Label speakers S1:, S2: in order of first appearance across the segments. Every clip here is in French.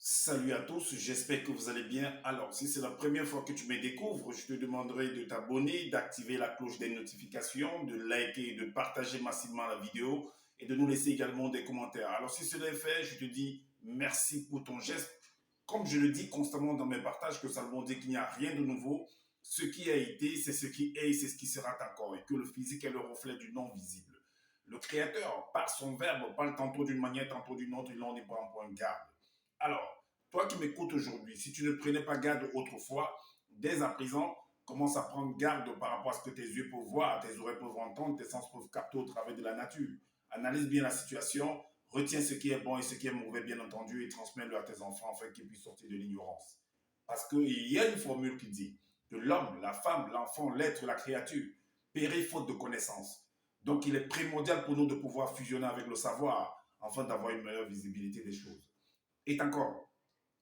S1: Salut à tous, j'espère que vous allez bien. Alors, si c'est la première fois que tu me découvres, je te demanderai de t'abonner, d'activer la cloche des notifications, de liker et de partager massivement la vidéo et de nous laisser également des commentaires. Alors, si cela est fait, je te dis merci pour ton geste. Comme je le dis constamment dans mes partages, que Salomon dit qu'il n'y a rien de nouveau. Ce qui a été, c'est ce qui est, c'est ce qui sera encore et que le physique est le reflet du non visible. Le Créateur, par son verbe, parle tantôt d'une manière, tantôt d'une autre, et l'on n'y prend point garde. Alors, toi qui m'écoutes aujourd'hui, si tu ne prenais pas garde autrefois, dès à présent, commence à prendre garde par rapport à ce que tes yeux peuvent voir, tes oreilles peuvent entendre, tes sens peuvent capter au travers de la nature. Analyse bien la situation, retiens ce qui est bon et ce qui est mauvais, bien entendu, et transmets-le à tes enfants afin qu'ils puissent sortir de l'ignorance. Parce qu'il y a une formule qui dit que l'homme, la femme, l'enfant, l'être, la créature périt faute de connaissance. Donc, il est primordial pour nous de pouvoir fusionner avec le savoir afin d'avoir une meilleure visibilité des choses. Et encore,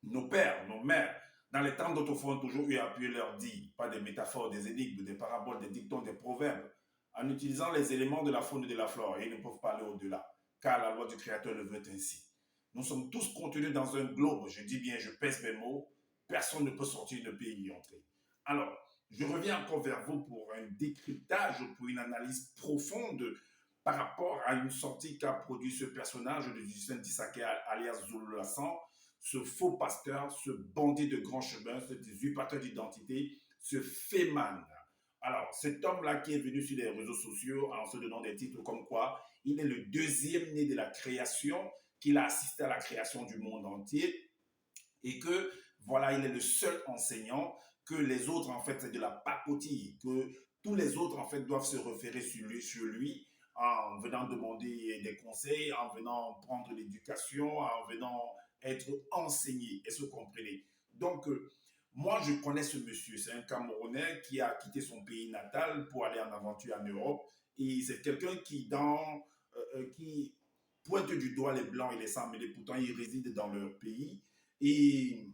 S1: nos pères, nos mères, dans les temps d'autrefois, ont toujours eu à appuyer leur dit, pas des métaphores, des énigmes, des paraboles, des dictons, des proverbes, en utilisant les éléments de la faune et de la flore, et ils ne peuvent pas aller au-delà, car la loi du Créateur le veut ainsi. Nous sommes tous contenus dans un globe, je dis bien, je pèse mes mots, personne ne peut sortir, ne peut y entrer. Alors, je reviens encore vers vous pour un décryptage, pour une analyse profonde par rapport à une sortie qu'a produit ce personnage de Justin Tissaké alias Zulu Lassan, ce faux pasteur, ce bandit de grand chemin, ce usurpateur d'identité, ce féman. Alors, cet homme-là qui est venu sur les réseaux sociaux en se donnant des titres comme quoi il est le deuxième né de la création, qu'il a assisté à la création du monde entier et que, voilà, il est le seul enseignant, que les autres, en fait, c'est de la pacotille, que tous les autres, en fait, doivent se référer sur lui en venant demander des conseils, en venant prendre l'éducation, en venant être enseigné. Est-ce que vous comprenez? Donc, moi, je connais ce monsieur. C'est un Camerounais qui a quitté son pays natal pour aller en aventure en Europe. Et c'est quelqu'un qui pointe du doigt les Blancs et les sans-mêlés. Pourtant, ils résident dans leur pays. Et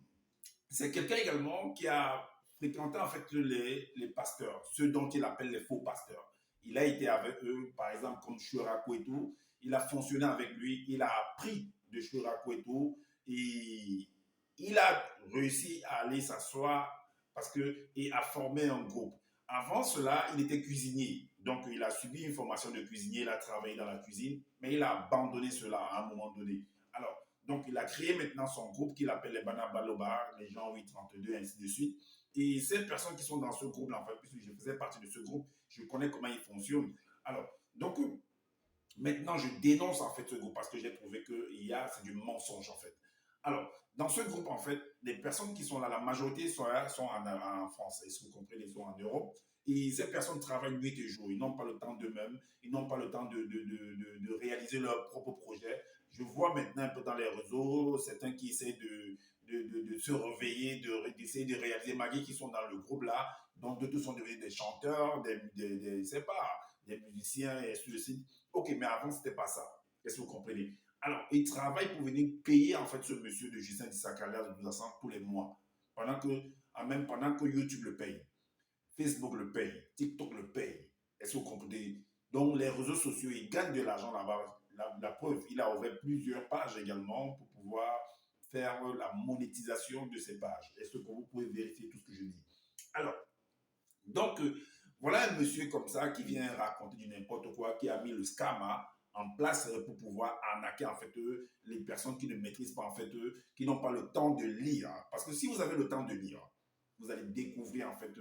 S1: c'est quelqu'un également qui a fréquenté en fait les pasteurs, ceux dont il appelle les faux pasteurs. Il a été avec eux, par exemple, comme Shura Kwetu. Il a fonctionné avec lui, il a appris de Shura Kwetu et il a réussi à aller s'asseoir parce que, et à former un groupe. Avant cela, il était cuisinier. Donc, il a subi une formation de cuisinier, il a travaillé dans la cuisine, mais il a abandonné cela à un moment donné. Alors, donc, il a créé maintenant son groupe qu'il appelle les Banabaloba, les gens 832, ainsi de suite. Et ces personnes qui sont dans ce groupe, en fait, puisque je faisais partie de ce groupe, je connais comment il fonctionne. Alors, donc, maintenant, je dénonce en fait ce groupe parce que j'ai trouvé que c'est du mensonge en fait. Alors, dans ce groupe, en fait, les personnes qui sont là, la majorité sont en France, et si vous comprenez, ils sont en Europe. Et ces personnes travaillent nuit et jour. Ils n'ont pas le temps d'eux-mêmes. Ils n'ont pas le temps de réaliser leur propre projet. Je vois maintenant un peu dans les réseaux certains qui essaient de se réveiller, d'essayer de réaliser, malgré qui sont dans le groupe là. Donc, d'autres sont devenus des chanteurs, je sais pas, des musiciens et ainsi de suite. Ok, mais avant, c'était pas ça. Est-ce que vous comprenez? Alors, il travaille pour venir payer en fait ce monsieur de Justin Dissakalia de 1200 tous les mois. Pendant que YouTube le paye, Facebook le paye, TikTok le paye. Est-ce que vous comprenez? Donc, les réseaux sociaux, ils gagnent de l'argent là-bas. La preuve, il a ouvert plusieurs pages également pour pouvoir faire la monétisation de ces pages. Est-ce que vous pouvez vérifier tout ce que je dis? Alors, donc, voilà un monsieur comme ça qui vient raconter du n'importe quoi, qui a mis le scammer en place pour pouvoir arnaquer en fait les personnes qui ne maîtrisent pas en fait qui n'ont pas le temps de lire. Parce que si vous avez le temps de lire, vous allez découvrir en fait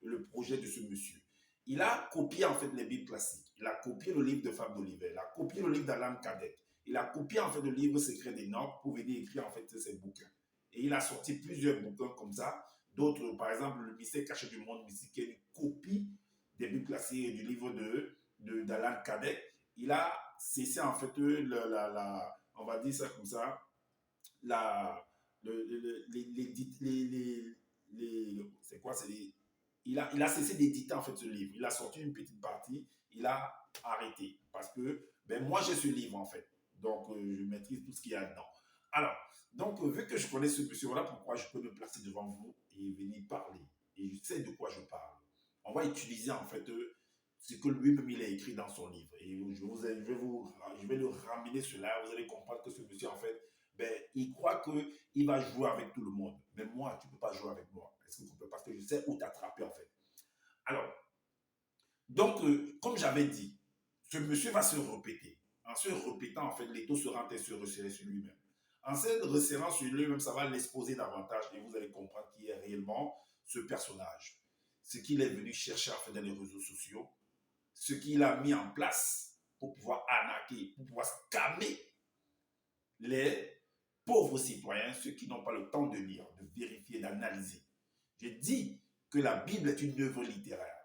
S1: le projet de ce monsieur. Il a copié en fait les Bibles classiques. Il a copié le livre de Fable d'Olivet. Il a copié le livre d'Alan Kardec. Il a copié en fait le livre Secret des Nobles pour venir écrire en fait ses bouquins. Et il a sorti plusieurs bouquins comme ça. D'autres, par exemple, le mystère caché du monde mystique, qui est une copie des Bibles classiques et du livre d'Alan Kardec. Il a cessé en fait on va dire ça comme ça, la, c'est quoi, il a cessé d'éditer en fait ce livre. Il a sorti une petite partie, il a arrêté parce que moi j'ai ce livre en fait, donc je maîtrise tout ce qu'il y a dedans. Alors, donc vu que je connais ce monsieur, voilà pourquoi je peux me placer devant vous et venir parler. Et je sais de quoi je parle. On va utiliser en fait ce que lui-même il a écrit dans son livre. Et je vais le ramener cela. Vous allez comprendre que ce monsieur en fait ben, il croit qu'il va jouer avec tout le monde. Mais moi, tu ne peux pas jouer avec moi. Est-ce que vous comprenez? Parce que je sais où t'attraper, en fait. Alors, donc, comme j'avais dit, ce monsieur va se répéter. En se répétant, en fait, l'étau sera en train de se resserrer sur lui-même. En se resserrant sur lui-même, ça va l'exposer davantage et vous allez comprendre qui est réellement ce personnage. Ce qu'il est venu chercher à faire dans les réseaux sociaux, ce qu'il a mis en place pour pouvoir arnaquer, pour pouvoir scammer les pauvres citoyens, ceux qui n'ont pas le temps de lire, de vérifier, d'analyser. Je dis que la Bible est une œuvre littéraire.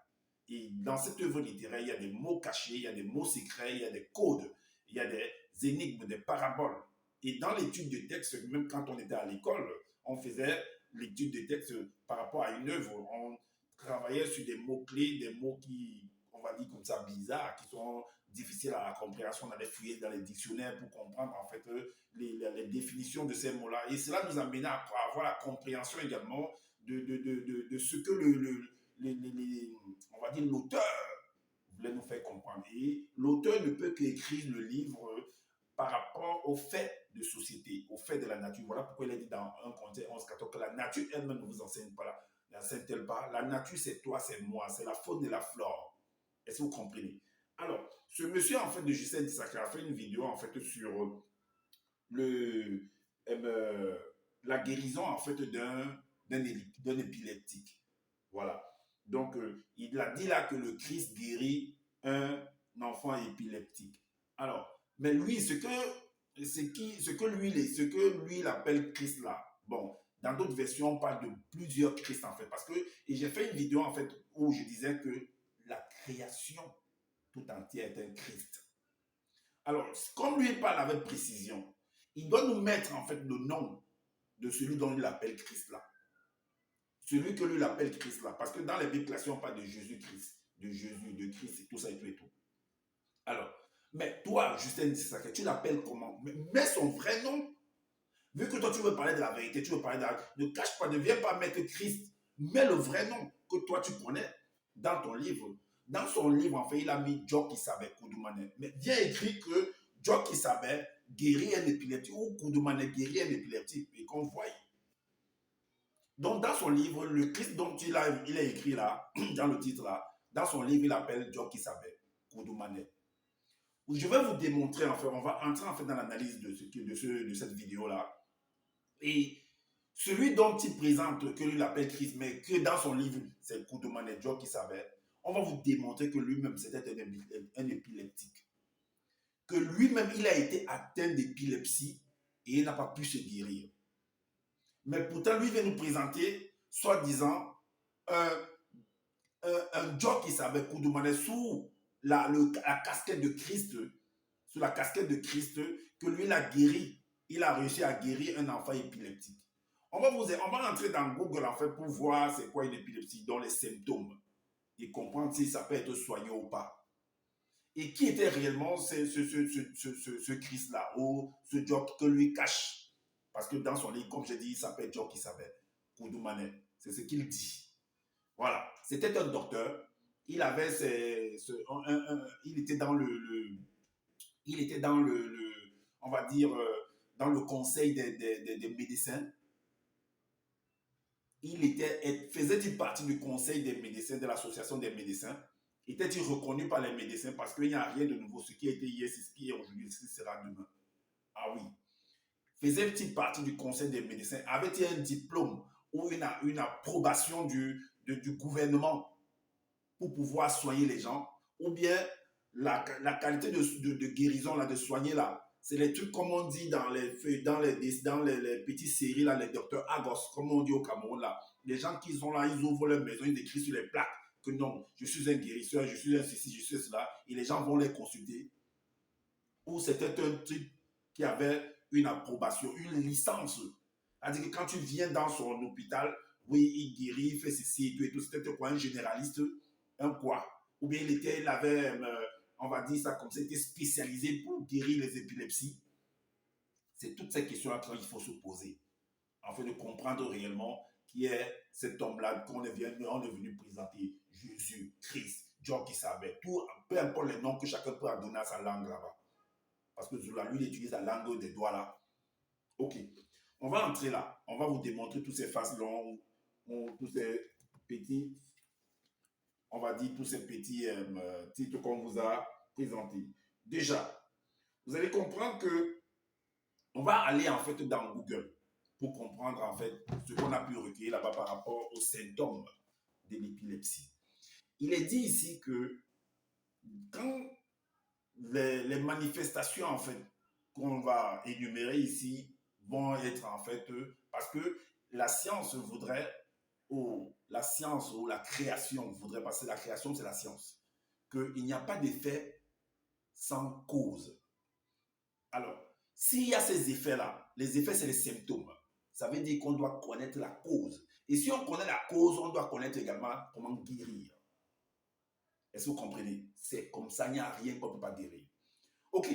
S1: Et dans cette œuvre littéraire, il y a des mots cachés, il y a des mots secrets, il y a des codes, il y a des énigmes, des paraboles. Et dans l'étude de texte, même quand on était à l'école, on faisait l'étude de texte par rapport à une œuvre. On travaillait sur des mots-clés, des mots qui, on va dire comme ça, bizarres, qui sont difficiles à la compréhension. On allait fouiller dans les dictionnaires pour comprendre en fait les définitions de ces mots-là. Et cela nous amenait à avoir la compréhension également de ce que on va dire l'auteur voulait nous faire comprendre. Et l'auteur ne peut qu'écrire le livre par rapport aux faits de société, aux faits de la nature. Voilà pourquoi il a dit dans 1 Corinthiens 11, 14 que la nature elle-même ne vous enseigne pas, n'enseigne-t-elle pas? La nature, c'est toi, c'est moi, c'est la faune et la flore. Est-ce que vous comprenez? Alors, ce monsieur, en fait, de Justin Dissaka a fait une vidéo, en fait, sur le, euh, la guérison, en fait, d'un épileptique. Voilà. Donc, il a dit là que le Christ guérit un enfant épileptique. Alors, mais lui, ce que lui, il appelle Christ là, bon, dans d'autres versions, on parle de plusieurs Christ en fait. Parce que, et j'ai fait une vidéo en fait où je disais que la création tout entière est un Christ. Alors, comme lui il parle avec précision, il doit nous mettre en fait le nom de celui dont il appelle Christ là. Celui que lui l'appelle Christ là. Parce que dans les Bibles classiques, on parle de Jésus-Christ, de Jésus, de Christ et tout ça et tout et tout. Alors, mais toi, Justin Dissaka, tu l'appelles comment? Mets son vrai nom. Vu que toi, tu veux parler de la vérité, tu veux parler de la... Ne cache pas, ne viens pas mettre Christ. Mets le vrai nom que toi, tu connais dans ton livre. Dans son livre, en fait, il a mis Joe Kisabé Koudoumane. Mais viens écrire que Joe Kisabé guérit un épileptique ou Koudoumane guérit un épileptique et qu'on voit. Donc, dans son livre, le Christ dont il a écrit là, dans le titre là, dans son livre, il appelle Joe Kisabé Koudoumane. Je vais vous démontrer, en fait, on va entrer en fait dans l'analyse de cette vidéo-là. Et celui dont il présente que lui l'appelle Christ, mais que dans son livre, c'est Koudoumane Joe qui savait, on va vous démontrer que lui-même, c'était un épileptique. Que lui-même, il a été atteint d'épilepsie et il n'a pas pu se guérir. Mais pourtant, lui vient nous présenter, soi-disant, un Joe qui savait Koudoumane sous la casquette de Christ, sous la casquette de Christ, que lui, il a guéri. Il a réussi à guérir un enfant épileptique. On va entrer dans Google en fait pour voir c'est quoi une épilepsie, dans les symptômes et comprendre si ça peut être soigné ou pas. Et qui était réellement ce Christ-là ou ce Job que lui cache. Parce que dans son livre, comme j'ai dit, il s'appelle Job qui savait. Koudoumane. C'est ce qu'il dit. Voilà. C'était un docteur. Il avait il était dans on va dire, dans le conseil des médecins. Faisait-il partie du conseil des médecins, de l'association des médecins? Était-il reconnu par les médecins? Parce qu'il n'y a rien de nouveau. Ce qui a été hier, c'est ce qui est aujourd'hui, ce qui sera demain. Ah oui. Faisait-il partie du conseil des médecins? Avait-il un diplôme ou une approbation du gouvernement pour pouvoir soigner les gens? Ou bien la qualité de guérison, là, de soigner, là, c'est les trucs comme on dit dans les petites séries, là, les docteurs Agos, comme on dit au Cameroun, là. Les gens qui sont là, ils ouvrent leur maison, ils écrivent sur les plaques que non, je suis un guérisseur, je suis un ceci, je suis cela, et les gens vont les consulter. Ou c'était un truc qui avait une approbation, une licence. C'est-à-dire que quand tu viens dans son hôpital, oui, il guérit, il fait ceci et tout, c'était quoi, un généraliste, un quoi? Ou bien il avait, on va dire ça comme ça, il était spécialisé pour guérir les épilepsies. C'est toutes ces questions-là qu'il faut se poser, afin de comprendre réellement qui est cet homme-là qu'on est venu présenter, Jésus, Christ, Dieu qui savait, tout, peu importe les noms que chacun peut donner à sa langue là-bas. Parce que Zoula, lui, il utilise la langue des doigts là. Ok. On va entrer là. On va vous démontrer tous ces faces longues, tous ces petits, on va dire tous ces petits titres qu'on vous a présentés. Déjà, vous allez comprendre que on va aller en fait dans Google pour comprendre en fait ce qu'on a pu recueillir là-bas par rapport aux symptômes de l'épilepsie. Il est dit ici que quand les manifestations en fait qu'on va énumérer ici vont être en fait parce que la science voudrait ou la science ou la création voudrait, parce que la création c'est la science, qu'il n'y a pas d'effet sans cause. Alors, s'il y a ces effets-là, les effets c'est les symptômes. Ça veut dire qu'on doit connaître la cause. Et si on connaît la cause, on doit connaître également comment guérir. Est-ce que vous comprenez? C'est comme ça, il n'y a rien qu'on ne peut pas guérir. Ok.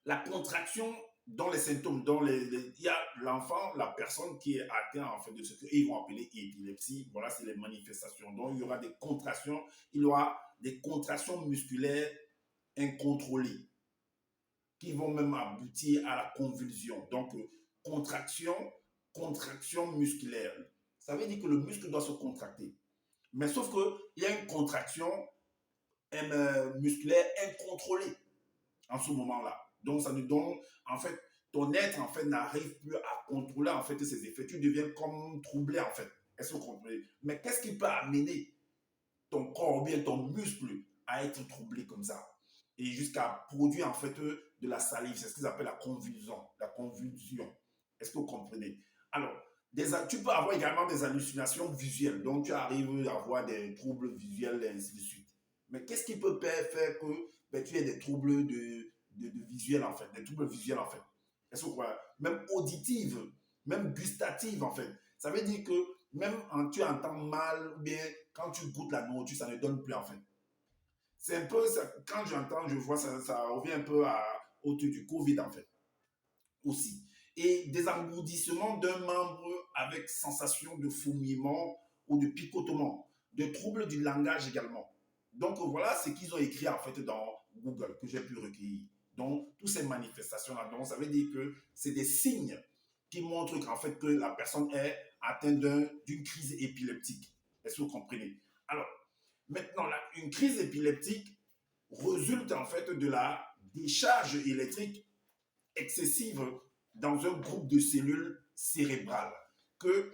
S1: La contraction dans les symptômes, il y a l'enfant, la personne qui est atteinte en fait de ce qu'ils vont appeler épilepsie. Voilà, c'est les manifestations. Donc, il y aura des contractions, il y aura des contractions musculaires incontrôlées qui vont même aboutir à la convulsion. Donc, contraction, contraction musculaire. Ça veut dire que le muscle doit se contracter. Mais sauf qu'il y a une contraction musculaire incontrôlée en ce moment-là. Donc, ça nous donne, en fait, ton être, en fait, n'arrive plus à contrôler, en fait, ses effets. Tu deviens comme troublé, en fait. Est-ce que vous comprenez? Mais qu'est-ce qui peut amener ton corps ou bien ton muscle à être troublé comme ça? Et jusqu'à produire, en fait, de la salive. C'est ce qu'ils appellent la convulsion. La convulsion. Est-ce que vous comprenez? Alors, tu peux avoir également des hallucinations visuelles. Donc, tu arrives à avoir des troubles visuels et ainsi de suite. Mais qu'est-ce qui peut faire que tu aies des troubles de visuel, en fait, des troubles visuels, en fait? Est-ce que vous croyez? Même auditive, même gustative, en fait. Ça veut dire que même quand tu entends mal, ou bien quand tu goûtes la nourriture, ça ne donne plus, en fait. C'est un peu, ça, quand j'entends, je vois, ça revient un peu autour du Covid, en fait, aussi. Et des engourdissements d'un membre avec sensation de fourmillement ou de picotement, de troubles du langage également. Donc voilà ce qu'ils ont écrit en fait dans Google que j'ai pu recueillir. Donc toutes ces manifestations-là, donc ça veut dire que c'est des signes qui montrent qu'en fait que la personne est atteinte d'une crise épileptique. Est-ce que vous comprenez? Alors, maintenant, là, une crise épileptique résulte en fait de la décharge électrique excessive dans un groupe de cellules cérébrales. Que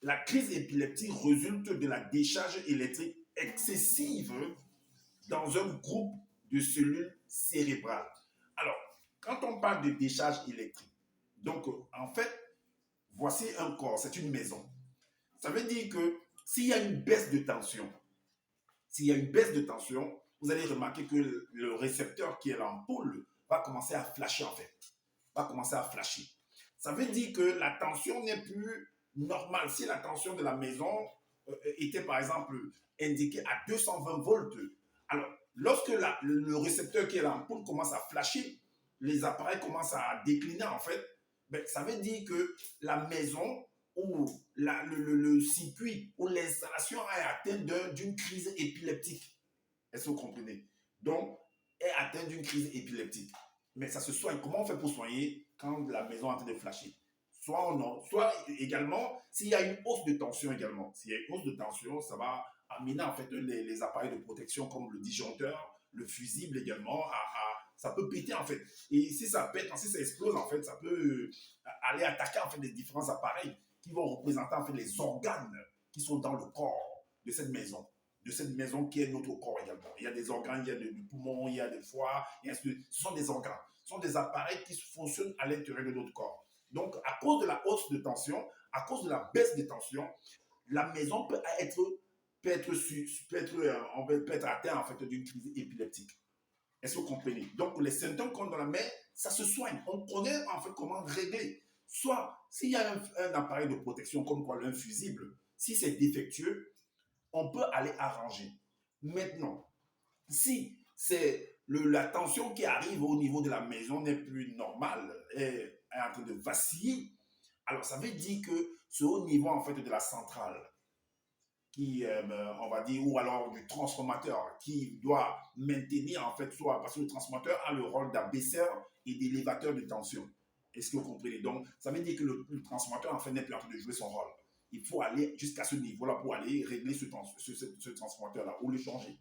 S1: la crise épileptique résulte de la décharge électrique excessive dans un groupe de cellules cérébrales. Alors, quand on parle de décharge électrique, donc en fait, voici un corps, c'est une maison. Ça veut dire que s'il y a une baisse de tension, vous allez remarquer que le récepteur qui est l'ampoule va commencer à flasher en fait. Va commencer à flasher. Ça veut dire que la tension n'est plus normale. Si la tension de la maison était par exemple indiquée à 220 volts, alors lorsque le récepteur qui est l'ampoule commence à flasher, les appareils commencent à décliner en fait, ben, ça veut dire que la maison ou le circuit ou l'installation est atteinte d'une crise épileptique. Est-ce que vous comprenez? Donc, est atteinte d'une crise épileptique. Mais ça se soigne. Comment on fait pour soigner quand la maison est en train de flasher? Soit également, s'il y a une hausse de tension également. S'il y a une hausse de tension, ça va amener en fait les appareils de protection comme le disjoncteur, le fusible également, ça peut péter en fait. Et si ça pète, si ça explose en fait, ça peut aller attaquer en fait les différents appareils qui vont représenter en fait les organes qui sont dans le corps de cette maison qui est notre corps également. Il y a des organes, il y a du poumon, il y a des foies, ce sont des organes, ce sont des appareils qui fonctionnent à l'intérieur de notre corps. Donc, à cause de la hausse de tension, à cause de la baisse de tension, la maison peut être atteinte en fait d'une crise épileptique. Est-ce que vous comprenez? Donc, les symptômes qu'on a, mais ça se soigne. On connaît en fait comment régler. Soit, s'il y a un appareil de protection comme quoi un fusible, si c'est défectueux, on peut aller arranger. Maintenant, si c'est la tension qui arrive au niveau de la maison n'est plus normale, est en train de vaciller, alors ça veut dire que c'est au niveau en fait de la centrale qui, on va dire, ou alors du transformateur qui doit maintenir en fait, soit parce que le transformateur a le rôle d'abaisseur et d'élévateur de tension. Est-ce que vous comprenez? Donc, ça veut dire que le transformateur, en fait, n'est plus en train de jouer son rôle. Il faut aller jusqu'à ce niveau-là pour aller régler ce transformateur-là ou le changer.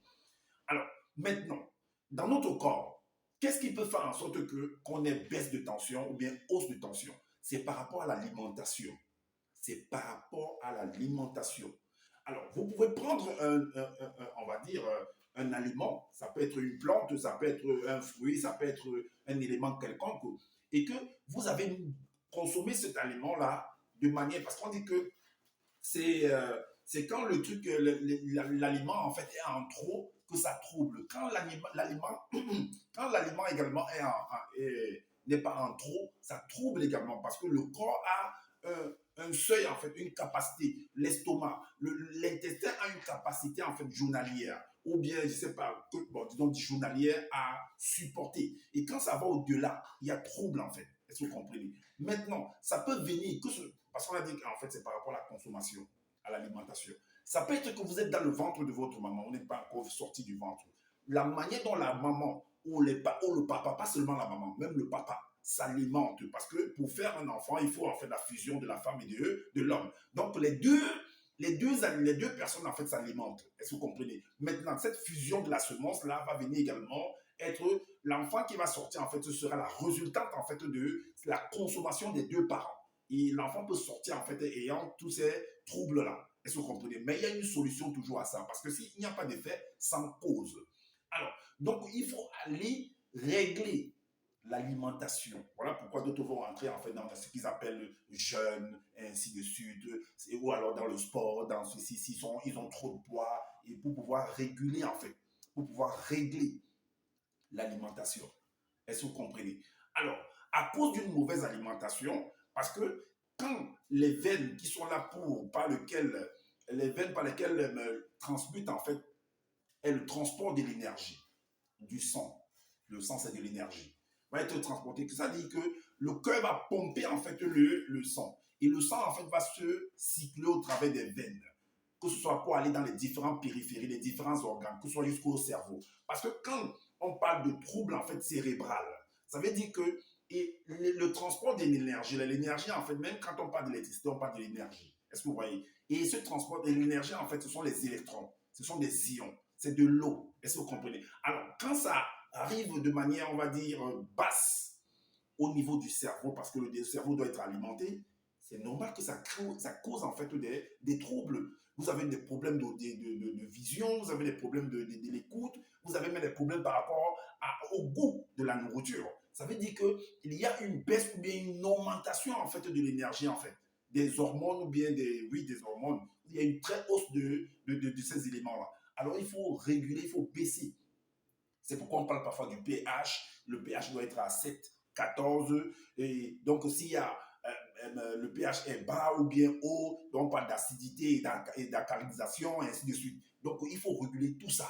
S1: Alors, maintenant, dans notre corps, qu'est-ce qui peut faire en sorte qu'on ait baisse de tension ou bien hausse de tension? C'est par rapport à l'alimentation. C'est par rapport à l'alimentation. Alors, vous pouvez prendre on va dire, un aliment, ça peut être une plante, ça peut être un fruit, ça peut être un élément quelconque, et que vous avez consommé cet aliment-là de manière, parce qu'on dit que c'est quand le truc, l'aliment en fait est en trop que ça trouble. Quand quand l'aliment également n'est pas en trop, ça trouble également parce que le corps a un seuil en fait, une capacité. L'estomac, l'intestin a une capacité en fait journalière ou bien je sais pas, bon, disons journalière à supporter. Et quand ça va au-delà, il y a trouble en fait. Est-ce que vous comprenez? Maintenant, ça peut venir parce qu'on a dit qu'en fait c'est par rapport à la consommation, à l'alimentation. Ça peut être que vous êtes dans le ventre de votre maman, vous n'êtes pas encore sorti du ventre. La manière dont la maman ou le papa, pas seulement la maman, même le papa, s'alimente. Parce que pour faire un enfant, il faut en fait la fusion de la femme et de l'homme. Donc les deux personnes en fait s'alimentent. Est-ce que vous comprenez? Maintenant, cette fusion de la semence-là va venir également être l'enfant qui va sortir, en fait, ce sera la résultante en fait de la consommation des deux parents. Et l'enfant peut sortir en fait ayant tous ces troubles-là. Est-ce que vous comprenez? Mais il y a une solution toujours à ça, parce que s'il n'y a pas d'effet sans cause. Alors, donc il faut aller régler l'alimentation. Voilà pourquoi d'autres vont entrer en fait dans ce qu'ils appellent le jeûne, et ainsi de suite, ou alors dans le sport, dans ceci, ils ont trop de poids, et pour pouvoir réguler en fait, pour pouvoir régler l'alimentation. Est-ce que vous comprenez? Alors, à cause d'une mauvaise alimentation, parce que quand les veines qui sont là les veines par lesquelles transmutent en fait, elles transportent de l'énergie, du sang. Le sang, c'est de l'énergie. Va être transporté. Ça dit que le cœur va pomper en fait le sang. Et le sang en fait va se cycler au travers des veines. Que ce soit pour aller dans les différentes périphéries, les différents organes, que ce soit jusqu'au cerveau. Parce que quand on parle de troubles en fait cérébral, ça veut dire que le transport de l'énergie en fait, même quand on parle d'électricité, on parle de l'énergie. Est-ce que vous voyez? Et ce transport de l'énergie en fait, ce sont les électrons, ce sont des ions, c'est de l'eau. Est-ce que vous comprenez? Alors, quand ça arrive de manière, on va dire, basse au niveau du cerveau, parce que le cerveau doit être alimenté, c'est normal que ça cause en fait des troubles. Vous avez des problèmes de vision, vous avez des problèmes de l'écoute, vous avez même des problèmes par rapport au goût de la nourriture. Ça veut dire qu'il y a une baisse ou bien une augmentation en fait de l'énergie en fait, des hormones ou bien des hormones. Il y a une très hausse de ces éléments-là. Alors il faut réguler, il faut baisser. C'est pourquoi on parle parfois du pH. Le pH doit être à 7, 14. Et donc s'il y a le pH est bas ou bien haut, donc on parle d'acidité et d'alcalinisation, et ainsi de suite. Donc il faut réguler tout ça.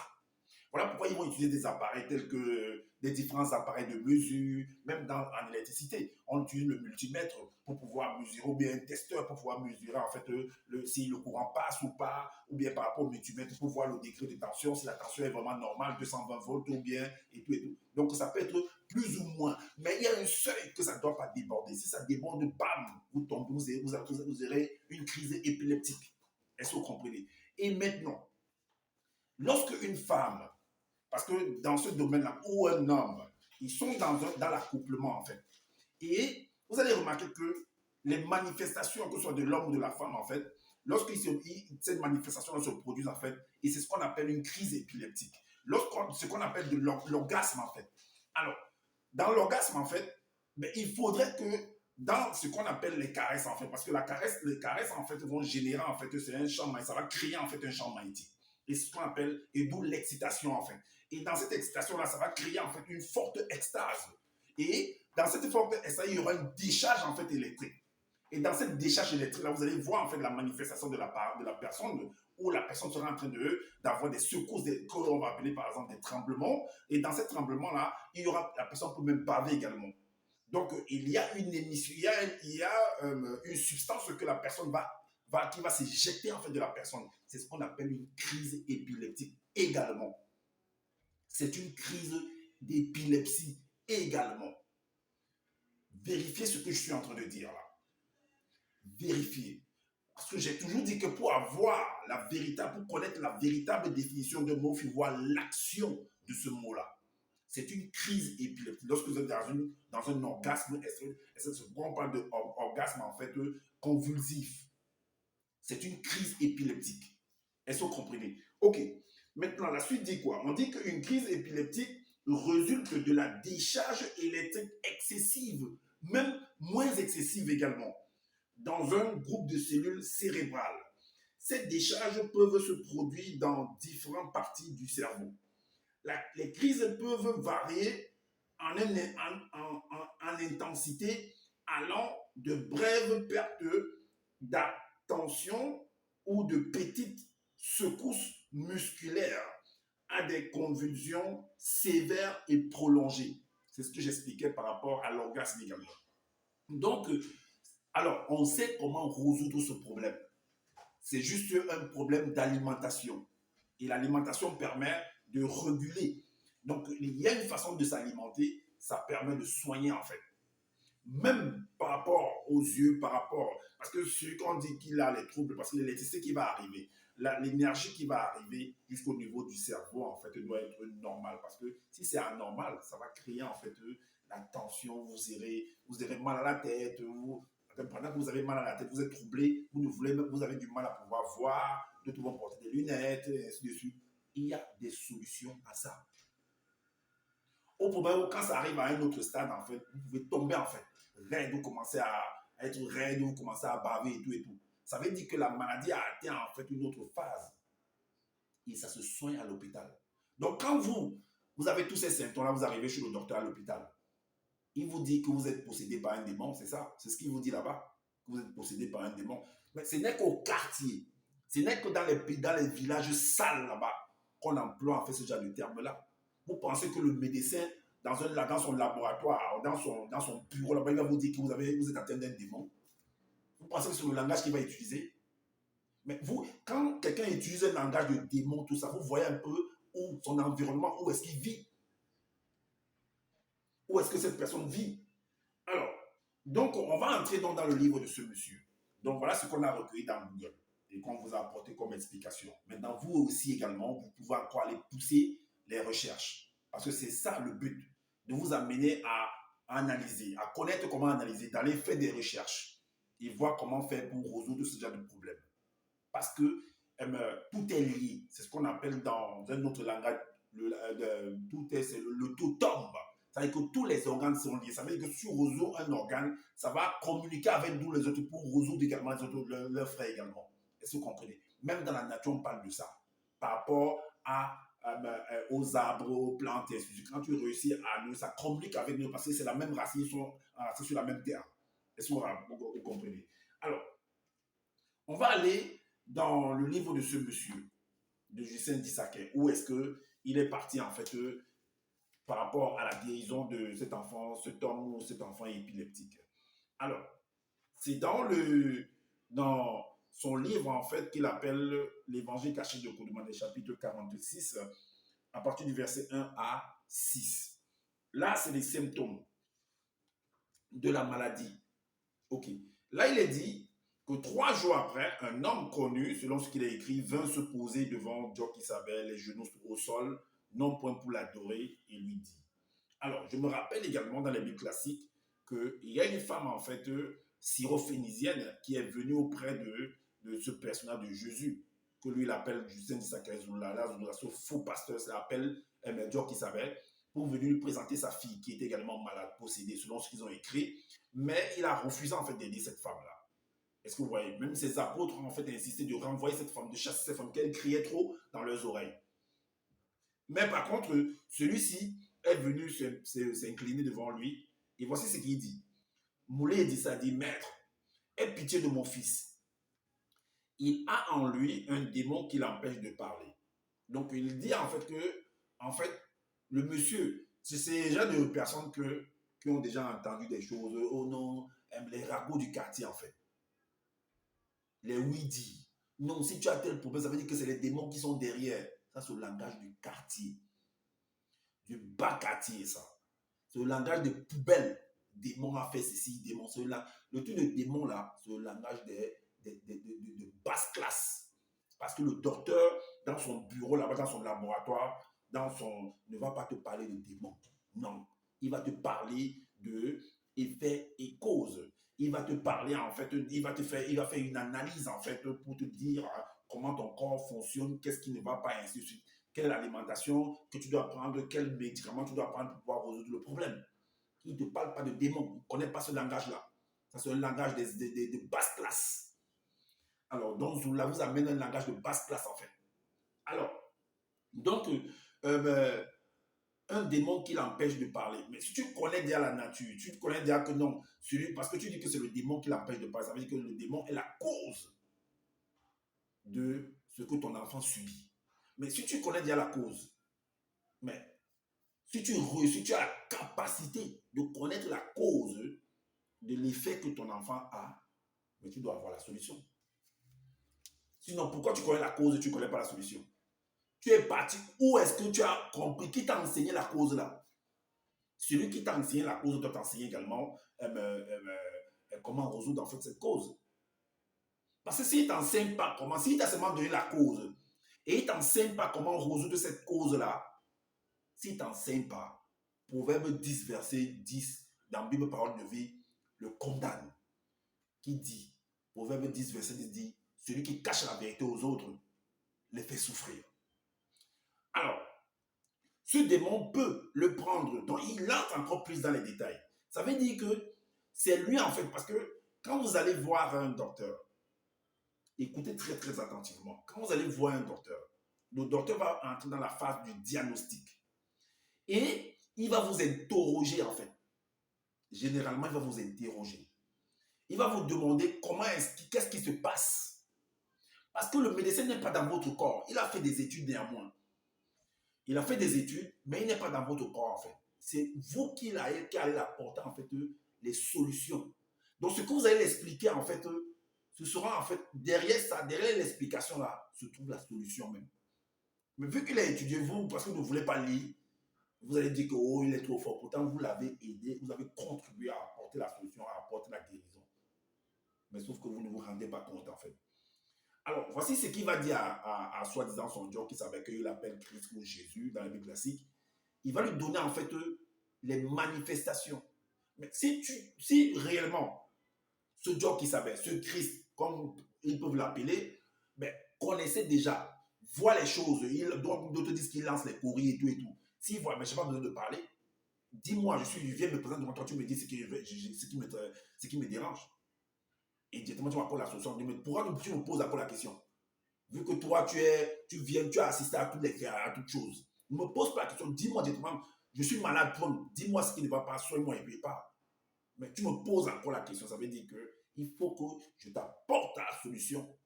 S1: Voilà pourquoi ils vont utiliser des appareils tels que des différents appareils de mesure, même en électricité. On utilise le multimètre pour pouvoir mesurer, ou bien un testeur pour pouvoir mesurer en fait si le courant passe ou pas, ou bien par rapport au multimètre pour voir le degré de tension, si la tension est vraiment normale, 220 volts ou bien, et tout et tout. Donc ça peut être plus ou moins, mais il y a un seuil que ça ne doit pas déborder. Si ça déborde, bam, vous tombez, vous aurez une crise épileptique. Est-ce que vous comprenez? Et maintenant, lorsque une femme, parce que dans ce domaine-là, ou un homme, ils sont dans l'accouplement en fait. Et vous allez remarquer que les manifestations, que ce soit de l'homme ou de la femme en fait, lorsque ces manifestations se produisent en fait, et c'est ce qu'on appelle une crise épileptique. Ce qu'on appelle de l'orgasme en fait. Alors, dans l'orgasme en fait, ben, il faudrait que dans ce qu'on appelle les caresses en fait, parce que les caresses en fait vont générer en fait, c'est un champ magnétique, ça va créer en fait un champ magnétique. Et c'est ce qu'on appelle, et d'où l'excitation en fait. Et dans cette excitation-là, ça va créer en fait une forte extase. Et dans cette forte extase, il y aura une décharge en fait électrique. Et dans cette décharge électrique-là, vous allez voir en fait la manifestation de la personne, où la personne sera en train d'avoir des secousses, qu'on va appeler par exemple des tremblements. Et dans ces tremblements-là, la personne peut même baver également. Donc, il y a une émission, il y a une substance que la personne qui va s'éjecter en fait de la personne. C'est ce qu'on appelle une crise épileptique également. C'est une crise d'épilepsie également. Vérifiez ce que je suis en train de dire là. Vérifiez. Parce que j'ai toujours dit que pour avoir la véritable, pour connaître la véritable définition de mot, il faut voir l'action de ce mot-là. C'est une crise épileptique. Lorsque vous êtes dans un orgasme, on parle d'orgasme en fait convulsif. C'est une crise épileptique. Est-ce que vous comprenez? Ok. Maintenant, la suite dit quoi? On dit qu'une crise épileptique résulte de la décharge électrique excessive, même moins excessive également, dans un groupe de cellules cérébrales. Ces décharges peuvent se produire dans différentes parties du cerveau. Les crises peuvent varier en intensité, allant de brèves pertes d'attention ou de petites secousses musculaires à des convulsions sévères et prolongées. C'est ce que j'expliquais par rapport à l'orgasme également. Donc, alors, on sait comment résoudre ce problème. C'est juste un problème d'alimentation. Et l'alimentation permet de réguler. Donc, il y a une façon de s'alimenter, ça permet de soigner en fait. Même par rapport aux yeux, par rapport... Parce que celui qu'on dit qu'il a les troubles, parce que l'électricité qui va arriver, l'énergie qui va arriver jusqu'au niveau du cerveau, en fait, doit être normale. Parce que si c'est anormal, ça va créer en fait la tension, vous aurez mal à la tête, pendant que vous avez mal à la tête, vous êtes troublé, vous avez du mal à pouvoir voir, d'autres vont porter des lunettes, et ainsi de suite. Il y a des solutions à ça. Au problème, quand ça arrive à un autre stade, en fait, vous pouvez tomber en fait. Raide, vous commencez à être raide, vous commencez à baver et tout et tout. Ça veut dire que la maladie a atteint en fait une autre phase. Et ça se soigne à l'hôpital. Donc quand vous avez tous ces symptômes-là, vous arrivez chez le docteur à l'hôpital. Il vous dit que vous êtes possédé par un démon, c'est ça? C'est ce qu'il vous dit là-bas, que vous êtes possédé par un démon. Mais ce n'est qu'au quartier, ce n'est que dans les villages sales là-bas qu'on emploie en fait ce genre de terme-là. Vous pensez que le médecin, dans son laboratoire, dans son bureau là-bas, il va vous dire que vous êtes atteint d'un démon? Vous pensez que c'est le langage qu'il va utiliser? Mais vous, quand quelqu'un utilise un langage de démon, tout ça, vous voyez un peu où son environnement, où est-ce qu'il vit? Où est-ce que cette personne vit? Alors, donc, on va entrer dans le livre de ce monsieur. Donc, voilà ce qu'on a recueilli dans Google et qu'on vous a apporté comme explication. Maintenant, vous aussi également, vous pouvez encore aller pousser les recherches. Parce que c'est ça le but, de vous amener à analyser, à connaître comment analyser, d'aller faire des recherches et voir comment faire pour résoudre ce genre de problème. Parce que tout est lié. C'est ce qu'on appelle dans un autre langage, le totem. Ça veut dire que tous les organes sont liés. Ça veut dire que si on résout un organe, ça va communiquer avec nous les autres pour résoudre également les autres, leurs frères également. Est-ce que vous comprenez? Même dans la nature, on parle de ça. Par rapport aux arbres, aux plantes, et quand tu réussis à nous, ça communique avec nous parce que c'est la même racine, ils sont sur la même terre. Est-ce que vous comprenez? Alors, on va aller dans le livre de ce monsieur, de Justin Dissaquet, où est-ce qu'il est parti en fait par rapport à la guérison de cet enfant, cet homme ou cet enfant épileptique. Alors, c'est dans son livre en fait qu'il appelle l'Évangile caché de Kodoumané, chapitre 46, à partir du verset 1 à 6. Là, c'est les symptômes de la maladie. Ok. Là, il est dit que 3 jours après, un homme connu, selon ce qu'il a écrit, vint se poser devant Jock Isabelle, les genoux au sol, non point pour l'adorer, et lui dit. Alors, je me rappelle également dans les Bibles classiques qu'il y a une femme, en fait, syrophénicienne, qui est venue auprès de ce personnage de Jésus, que lui, il appelle Justin Dissaquet, ce faux pasteur, ça l'appelle Jock Isabelle, pour venir lui présenter sa fille, qui était également malade, possédée, selon ce qu'ils ont écrit, mais il a refusé, en fait, d'aider cette femme-là. Est-ce que vous voyez? Même ses apôtres ont en fait insisté de renvoyer cette femme, de chasser cette femme, qu'elle criait trop dans leurs oreilles. Mais par contre, celui-ci est venu s'incliner devant lui. Et voici ce qu'il dit. Moulé dit ça, dit, Maître, aie pitié de mon fils. Il a en lui un démon qui l'empêche de parler. Donc il dit en fait, le monsieur, c'est ces gens de personnes qui ont déjà entendu des choses, oh non, les ragots du quartier en fait. Les oui-dit. Non, si tu as tel problème, ça veut dire que c'est les démons qui sont derrière. Ça, c'est le langage du quartier. Du bas quartier, ça. C'est le langage des poubelles
S2: démon a fait ceci, démon cela. Le truc de démon là, c'est le langage de basse classe. Parce que le docteur, dans son bureau, là-bas, dans son laboratoire, ne va pas te parler de démon. Non. Il va te parler de effet et cause. Il va te parler, en fait, il va faire une analyse, en fait, pour te dire comment ton corps fonctionne, qu'est-ce qui ne va pas, ainsi de suite. Quelle alimentation que tu dois prendre, quel médicament tu dois prendre pour pouvoir résoudre le problème. Il ne te parle pas de démon. Il ne connaît pas ce langage-là. Ça, c'est un langage de basse classe. Alors, donc, là, vous amène un langage de basse classe, en fait. Alors, donc, un démon qui l'empêche de parler. Mais si tu connais déjà la nature, tu connais déjà que non, parce que tu dis que c'est le démon qui l'empêche de parler, ça veut dire que le démon est la cause de ce que ton enfant subit. Mais si tu connais déjà la cause, mais si tu as la capacité de connaître la cause de l'effet que ton enfant a, mais tu dois avoir la solution. Sinon, pourquoi tu connais la cause et tu ne connais pas la solution? Tu es parti, où est-ce que tu as compris? Qui t'a enseigné la cause là? Celui qui t'a enseigné la cause doit t'enseigner également comment résoudre en fait cette cause. Parce que s'il ne t'enseigne pas comment, s'il t'a seulement donné la cause et il ne t'enseigne pas comment résoudre cette cause-là, s'il ne t'enseigne pas, Proverbe 10, verset 10, dans la Bible Parole de vie, le condamne. Qui dit, Proverbe 10, verset 10 dit, celui qui cache la vérité aux autres les fait souffrir. Alors, ce démon peut le prendre, donc il entre encore plus dans les détails. Ça veut dire que c'est lui en fait, parce que quand vous allez voir un docteur, écoutez très très attentivement, quand vous allez voir un docteur, le docteur va entrer dans la phase du diagnostic et il va vous interroger en fait. Généralement, il va vous interroger. Il va vous demander qu'est-ce qui se passe. Parce que le médecin n'est pas dans votre corps, il a fait des études néanmoins. Il a fait des études, mais il n'est pas dans votre corps, en fait. C'est vous qui allez apporter, en fait, les solutions. Donc, ce que vous allez expliquer, en fait, ce sera, en fait, derrière ça, derrière l'explication, là, se trouve la solution même. Mais vu qu'il a étudié, vous, parce que vous ne voulez pas lire, vous allez dire que, oh, il est trop fort. Pourtant, vous l'avez aidé, vous avez contribué à apporter la solution, à apporter la guérison. Mais sauf que vous ne vous rendez pas compte, en fait. Alors, voici ce qu'il va dire à soi-disant son Dieu qui s'appelle, qu'il appelle Christ ou Jésus dans la Bible classique. Il va lui donner en fait les manifestations. Mais si réellement ce Dieu qui s'appelle, ce Christ, comme ils peuvent l'appeler, ben, connaissait déjà, voit les choses, d'autres disent qu'il lance les courriers et tout. S'il voit, mais je n'ai pas besoin de parler, dis-moi, je viens me présenter devant toi, tu me dis ce qui me dérange. Et directement, tu m'apportes la solution. Mais pourquoi tu me poses encore la question? Vu que toi, tu as assisté à toutes choses. Ne me pose pas la question. Dis-moi directement, je suis malade, dis-moi ce qui ne va pas, soigne-moi et puis pas. Mais tu me poses encore la question. Ça veut dire qu'il faut que je t'apporte la solution.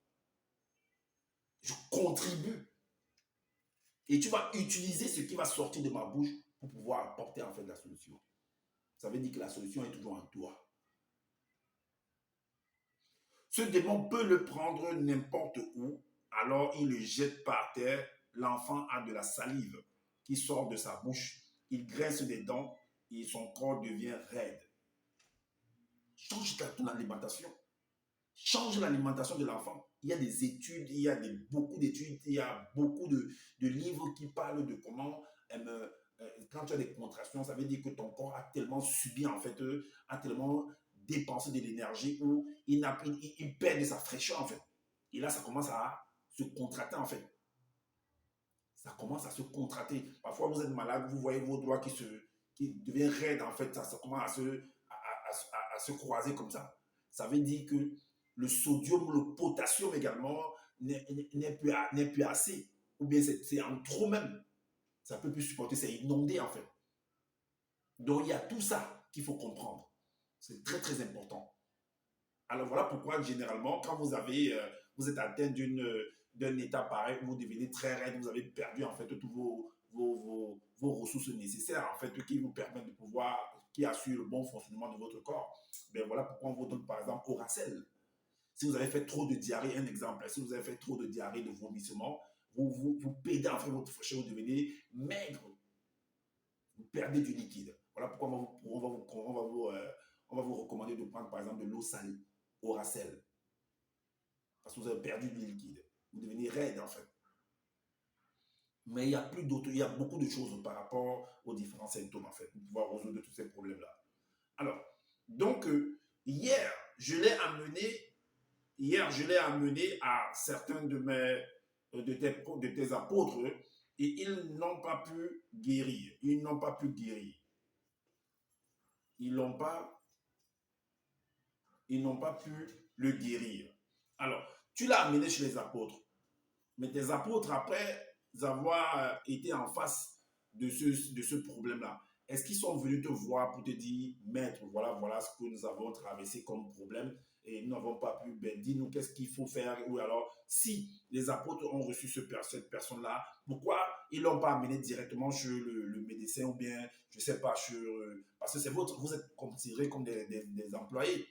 S2: Je contribue. Et tu vas utiliser ce qui va sortir de ma bouche pour pouvoir apporter en fait la solution. Ça veut dire que la solution est toujours en toi. Ce démon peut le prendre n'importe où, alors il le jette par terre. L'enfant a de la salive qui sort de sa bouche. Il grince des dents et son corps devient raide. Change ton alimentation. Change l'alimentation de l'enfant. Il y a des études, beaucoup d'études, il y a beaucoup de livres qui parlent de comment, quand tu as des contractions, ça veut dire que ton corps a tellement subi, en fait, a tellement dépenser de l'énergie où il perd de sa fraîcheur en fait. Et là, ça commence à se contracter en fait. Ça commence à se contracter. Parfois, vous êtes malade, vous voyez vos doigts qui deviennent raides en fait. Ça commence à se croiser comme ça. Ça veut dire que le sodium, le potassium également n'est plus assez. Ou bien c'est en trop même. Ça ne peut plus supporter, c'est inondé en fait. Donc, il y a tout ça qu'il faut comprendre. C'est très, très important. Alors, voilà pourquoi, généralement, quand vous êtes atteint d'un état pareil, vous devenez très raide, vous avez perdu, en fait, toutes vos ressources nécessaires, en fait, qui vous permettent de qui assurent le bon fonctionnement de votre corps. Ben voilà pourquoi on vous donne, par exemple, Oracel. Si vous avez fait trop de diarrhée, un exemple, si vous avez fait trop de diarrhée, de vomissement, vous perdez, en fait, votre fraîcheur, vous devenez maigre. Vous perdez du liquide. Voilà pourquoi on va on va vous recommander de prendre par exemple de l'eau salée, Oracel. Parce que vous avez perdu du liquide. Vous devenez raide en fait. Mais il y a plus d'autres, il y a beaucoup de choses par rapport aux différents symptômes en fait, pour pouvoir résoudre tous ces problèmes-là. Alors, donc, hier, je l'ai amené à certains de tes apôtres et ils n'ont pas pu guérir. Ils n'ont pas pu guérir. Ils n'ont pas pu le guérir. Alors, tu l'as amené chez les apôtres. Mais tes apôtres, après avoir été en face de ce problème-là, est-ce qu'ils sont venus te voir pour te dire, maître, voilà ce que nous avons traversé comme problème et nous n'avons pas pu, ben, dis-nous qu'est-ce qu'il faut faire, ou alors, si les apôtres ont reçu cette personne-là, pourquoi ils ne l'ont pas amené directement chez le médecin ou bien, je ne sais pas, parce que vous êtes considérés comme des employés,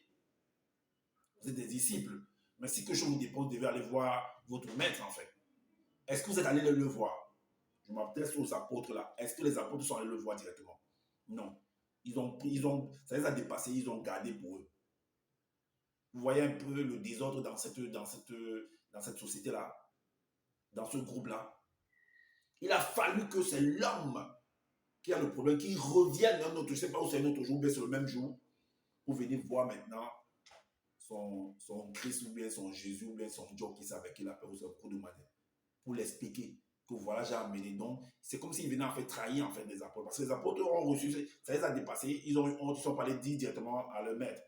S2: vous êtes des disciples. Mais si quelque chose vous dépose, vous devez aller voir votre maître en fait. Est-ce que vous êtes allé le voir? Je m'adresse aux apôtres là. Est-ce que les apôtres sont allés le voir directement? Non. Ça les a dépassés, ils ont gardé pour eux. Vous voyez un peu le désordre dans cette société-là, dans ce groupe-là. Il a fallu que c'est l'homme qui a le problème, qui revienne un autre, je ne sais pas où c'est un autre jour, mais c'est le même jour, pour venir voir maintenant son Christ ou bien son Jésus ou bien son Dieu qui savait qu'il appelle au coup de matin, pour l'expliquer que voilà, j'ai amené. Donc, c'est comme s'il venait en fait trahir en fait les apôtres. Parce que les apôtres ont reçu, ça les a dépassés, ils sont pas allés dire directement à leur maître,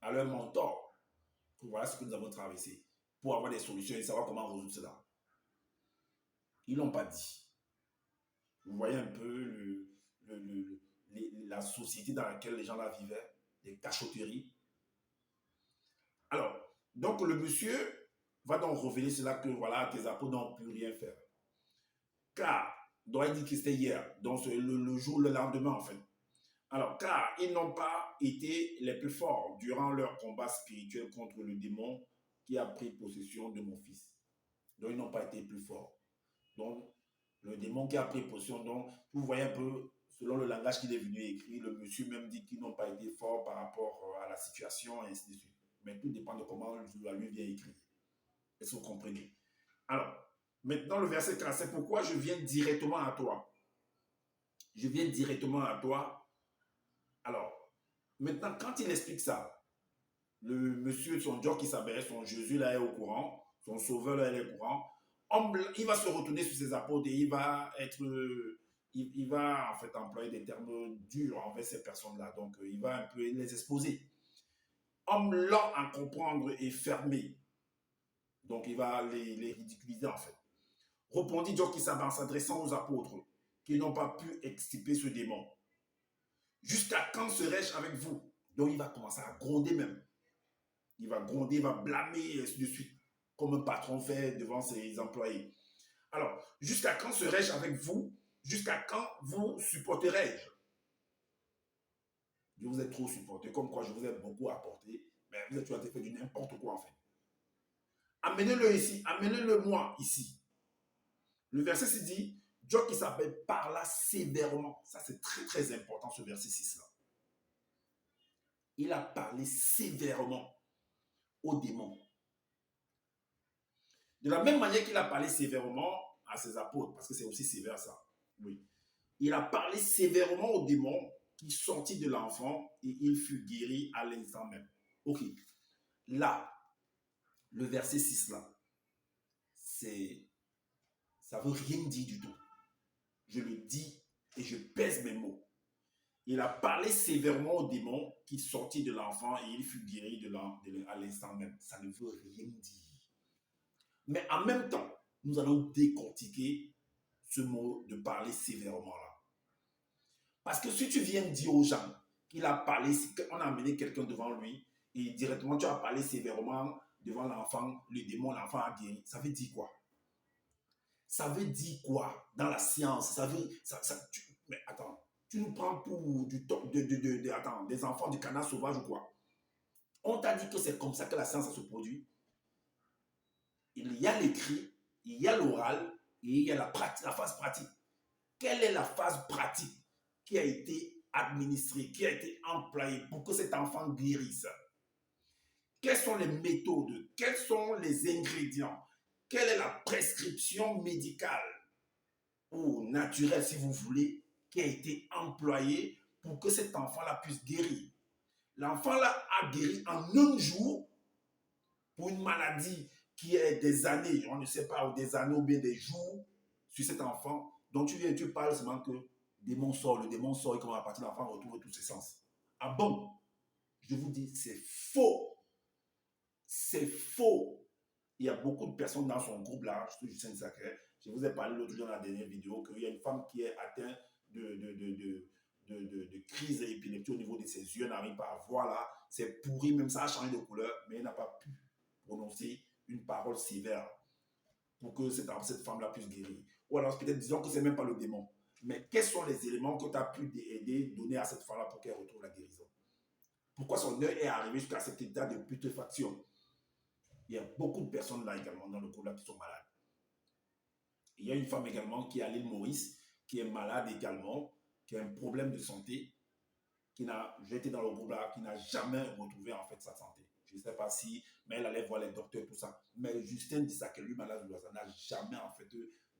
S2: à leur mentor, que voilà ce que nous avons traversé, pour avoir des solutions et savoir comment résoudre cela. Ils ne l'ont pas dit. Vous voyez un peu la société dans laquelle les gens là vivaient, des cachotteries. Alors, donc le monsieur va donc révéler cela que voilà, tes apôtres n'ont pu rien faire. Car, donc il dit que c'était hier, donc le lendemain en fait. Alors, car ils n'ont pas été les plus forts durant leur combat spirituel contre le démon qui a pris possession de mon fils. Donc, ils n'ont pas été plus forts. Donc, le démon qui a pris possession, donc, vous voyez un peu, selon le langage qu'il est venu écrire, le monsieur même dit qu'ils n'ont pas été forts par rapport à la situation, et ainsi de suite. Mais tout dépend de comment lui vient écrire. Est-ce que vous comprenez? Alors, maintenant le verset 4, c'est pourquoi je viens directement à toi. Je viens directement à toi. Alors, maintenant, quand il explique ça, le monsieur, son Dieu qui s'appelle, son Jésus là est au courant, son sauveur là est au courant, il va se retourner sur ses apôtres et il va en fait employer des termes durs envers ces personnes-là. Donc, il va un peu les exposer. Homme lent à comprendre et fermé. Donc, il va les ridiculiser en fait. Répondit Dieu qui s'abat en s'adressant aux apôtres qui n'ont pas pu extirper ce démon. Jusqu'à quand serai-je avec vous? Donc, il va commencer à gronder même. Il va gronder, il va blâmer, et ainsi de suite, comme un patron fait devant ses employés. Alors, jusqu'à quand serai-je avec vous? Jusqu'à quand vous supporterai-je? Je vous ai trop supporté, comme quoi je vous ai beaucoup apporté, mais vous êtes toujours fait du n'importe quoi en fait. Amenez-le ici, amenez-le moi ici. Le verset 6 dit, Dieu qui s'appelle parla sévèrement. Ça c'est très très important ce verset 6 là. Il a parlé sévèrement aux démons. De la même manière qu'il a parlé sévèrement à ses apôtres, parce que c'est aussi sévère ça. Oui. Il a parlé sévèrement aux démons qui sortit de l'enfant et il fut guéri à l'instant même. Ok. Là, le verset 6 là, ça veut rien dire du tout. Je le dis et je pèse mes mots. Il a parlé sévèrement aux démons qui sortit de l'enfant et il fut guéri à l'instant même. Ça ne veut rien dire. Mais en même temps, nous allons décortiquer ce mot de parler sévèrement là. Parce que si tu viens dire aux gens qu'il a parlé, qu'on a amené quelqu'un devant lui et directement tu as parlé sévèrement devant l'enfant, le démon, l'enfant a guéri, ça veut dire quoi? Ça veut dire quoi dans la science? Mais attends, tu nous prends pour des enfants du canard sauvage ou quoi? On t'a dit que c'est comme ça que la science se produit. Il y a l'écrit, il y a l'oral et il y a la phase pratique. Quelle est la phase pratique qui a été administré, qui a été employé pour que cet enfant guérisse? Quelles sont les méthodes? Quels sont les ingrédients? Quelle est la prescription médicale ou naturelle, si vous voulez, qui a été employée pour que cet enfant-là puisse guérir? L'enfant-là a guéri en un jour pour une maladie qui est des années, on ne sait pas, ou des années ou bien des jours sur cet enfant. Donc tu viens et tu parles seulement que le démon sort et comment à partir de l'enfant retrouve tous ses sens. Ah bon? Je vous dis, c'est faux. C'est faux. Il y a beaucoup de personnes dans son groupe là, je suis Justin Sacré. Je vous ai parlé l'autre jour dans la dernière vidéo qu'il y a une femme qui est atteinte de crise épileptique au niveau de ses yeux, n'arrive pas à voir là, c'est pourri, même ça a changé de couleur, mais elle n'a pas pu prononcer une parole sévère pour que cette femme-là puisse guérir. Ou alors peut-être disons que ce n'est même pas le démon. Mais quels sont les éléments que tu as pu aider, donner à cette femme-là pour qu'elle retrouve la guérison? Pourquoi son œil est arrivé jusqu'à cet état de putréfaction? Il y a beaucoup de personnes là également dans le groupe là qui sont malades. Il y a une femme également qui est à l'île Maurice, qui est malade également, qui a un problème de santé, qui n'a, j'étais dans le groupe là, qui n'a jamais retrouvé en fait sa santé. Je ne sais pas si, mais elle allait voir les docteurs, tout ça. Mais Justin dit ça, que lui, malade de l'Oisa, n'a jamais en fait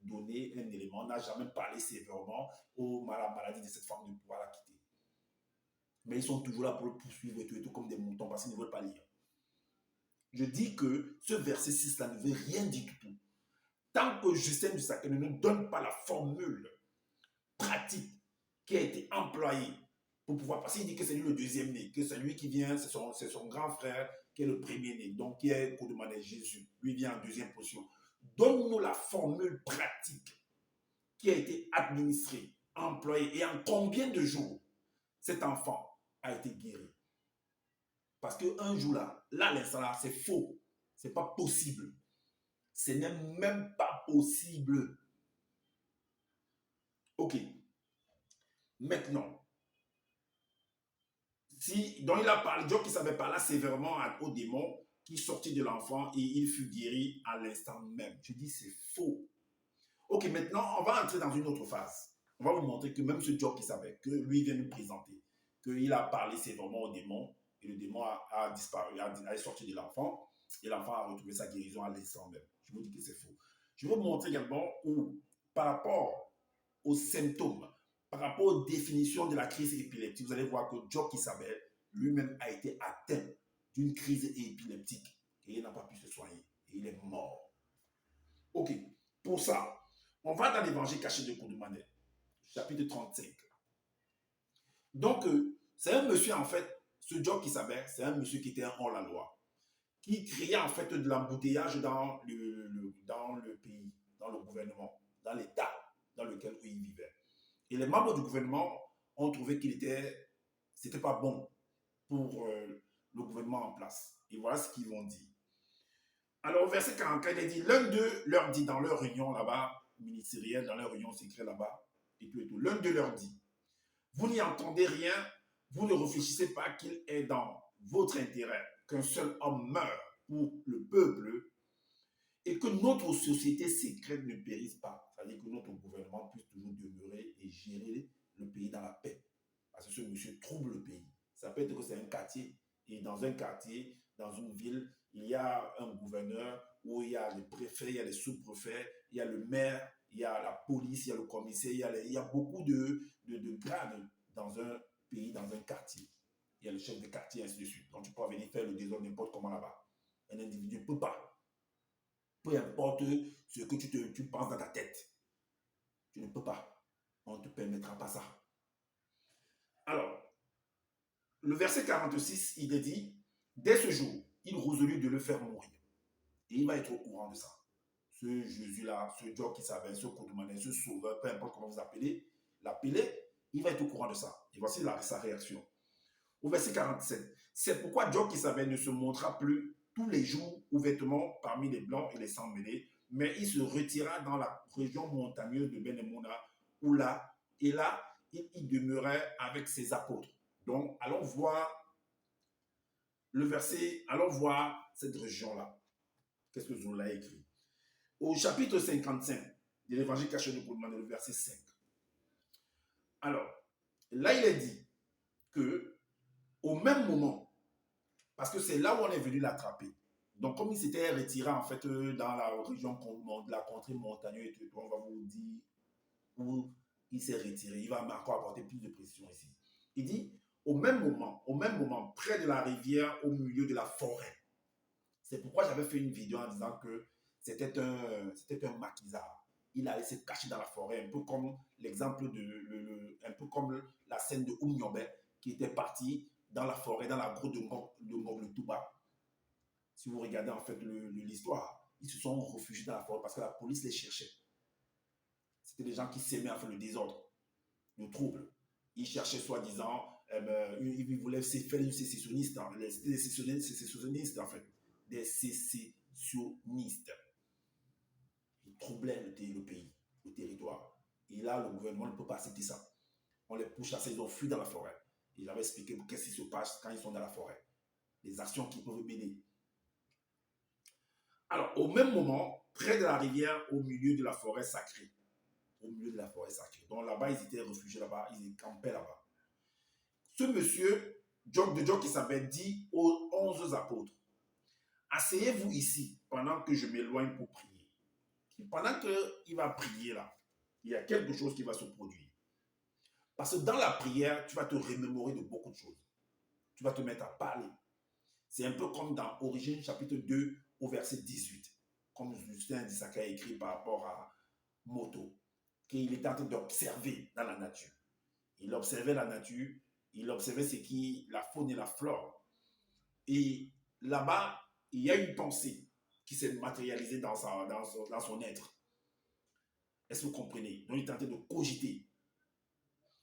S2: donné un élément, n'a jamais parlé sévèrement à la maladie de cette femme de pouvoir la quitter. Mais ils sont toujours là pour le poursuivre et tout comme des moutons parce qu'ils ne veulent pas lire. Je dis que ce verset 6 là ne veut rien dire du tout. Tant que Justin Dussaké ne nous donne pas la formule pratique qui a été employée pour pouvoir, parce qu'il dit que c'est lui le deuxième né, que c'est lui qui vient, c'est son grand frère qui est le premier né, donc qui est Kodemane Jésus, lui vient en deuxième position. Donne-nous la formule pratique qui a été administrée, employée, et en combien de jours cet enfant a été guéri. Parce qu'un jour là, l'instant là, c'est faux. C'est pas possible. Ce n'est même pas possible. Ok. Maintenant, donc il a parlé, Dieu qui savait parler sévèrement au démon qui sortit de l'enfant et il fut guéri à l'instant même. Je dis c'est faux. Ok, maintenant on va entrer dans une autre phase. On va vous montrer que même ce Dieu qui savait, que lui vient nous présenter, qu'il a parlé sévèrement au démon et le démon a disparu, est sorti de l'enfant et l'enfant a retrouvé sa guérison à l'instant même. Je vous dis que c'est faux. Je vais vous montrer également où, par rapport aux symptômes, par rapport aux définitions de la crise épileptique, vous allez voir que Joe qui savait lui-même a été atteint d'une crise épileptique et il n'a pas pu se soigner et il est mort. Ok, pour ça, on va dans l'évangile caché de Kodemane, chapitre 35. Donc, c'est un monsieur en fait, ce Joe qui savait, c'est un monsieur qui était hors la loi, qui créait en fait de l'embouteillage dans le pays, dans le gouvernement, dans l'État dans lequel il vivait. Et les membres du gouvernement ont trouvé c'était pas bon pour le gouvernement en place. Et voilà ce qu'ils vont dire. Alors, au verset 44, il est dit, l'un d'eux leur dit dans leur réunion là-bas, ministérielle, dans leur réunion secrète là-bas, et tout, l'un d'eux leur dit, vous n'y entendez rien, vous ne réfléchissez pas qu'il est dans votre intérêt qu'un seul homme meure pour le peuple et que notre société secrète ne périsse pas. C'est-à-dire que notre gouvernement puisse toujours demeurer et gérer le pays dans la paix. Parce que ce monsieur trouble le pays. Ça peut être que c'est un quartier. Et dans un quartier, dans une ville, il y a un gouverneur où il y a les préfets, il y a les sous-préfets, il y a le maire, il y a la police, il y a le commissaire, il y a beaucoup de grades dans un pays, dans un quartier. Il y a le chef de quartier, ainsi de suite. Donc tu peux venir faire le désordre n'importe comment là-bas. Un individu ne peut pas. Peu importe ce que tu penses dans ta tête. Tu ne peux pas. On ne te permettra pas ça. Alors, le verset 46, il est dit, dès ce jour, il résolut de le faire mourir. Et il va être au courant de ça. Ce Jésus-là, ce Dieu qui savait, ce Kodemane, ce sauveur, peu importe comment vous l'appelez, il va être au courant de ça. Et voici sa réaction. Au verset 47, c'est pourquoi Dieu qui savait ne se montra plus tous les jours ouvertement parmi les blancs et les sans mêlés, mais il se retira dans la région montagneuse de Benemouna, où là, il demeurait avec ses apôtres. Donc, allons voir le verset, allons voir cette région-là. Qu'est-ce que Zola a écrit? Au chapitre 55 de l'évangile caché de Kodemane, le verset 5. Alors, là, il est dit, que au même moment, parce que c'est là où on est venu l'attraper. Donc, comme il s'était retiré en fait dans la région de la contrée montagneuse, on va vous dire où il s'est retiré. Il va encore apporter plus de précision ici. Il dit au même moment, près de la rivière, au milieu de la forêt. C'est pourquoi j'avais fait une vidéo en disant que c'était un maquisard. Il allait se cacher dans la forêt, un peu comme l'exemple un peu comme la scène de Oumyobé qui était parti dans la forêt, dans la grotte de Ngog-le-Touba. Si vous regardez en fait l'histoire, ils se sont réfugiés dans la forêt parce que la police les cherchait. C'était des gens qui s'aimaient en fait le désordre, le trouble. Ils cherchaient soi-disant, ils voulaient faire une sécessionniste. C'était des sécessionnistes en fait. Des sécessionnistes. Ils troublaient le pays, le territoire. Et là, le gouvernement ne peut pas accepter ça. On les pourchassait, ils ont fui dans la forêt. Et j'avais expliqué qu'est-ce qui se passe quand ils sont dans la forêt. Les actions qui peuvent mener. Alors, au même moment, près de la rivière, au milieu de la forêt sacrée. Au milieu de la forêt sacrée. Donc là-bas, ils étaient réfugiés là-bas, ils campaient là-bas. Ce monsieur, Jock qui s'appelle, dit aux 11 apôtres, asseyez-vous ici pendant que je m'éloigne pour prier. Pendant qu'il va prier là, il y a quelque chose qui va se produire. Parce que dans la prière, tu vas te remémorer de beaucoup de choses. Tu vas te mettre à parler. C'est un peu comme dans Origine chapitre 2 au verset 18. Comme Justin Dissaka a écrit par rapport à Moto, qu'il était en train d'observer dans la nature. Il observait la nature, il observait ce qui la faune et la flore. Et là-bas, il y a une pensée qui s'est matérialisée dans son être. Est-ce que vous comprenez? Donc, il est en train de cogiter.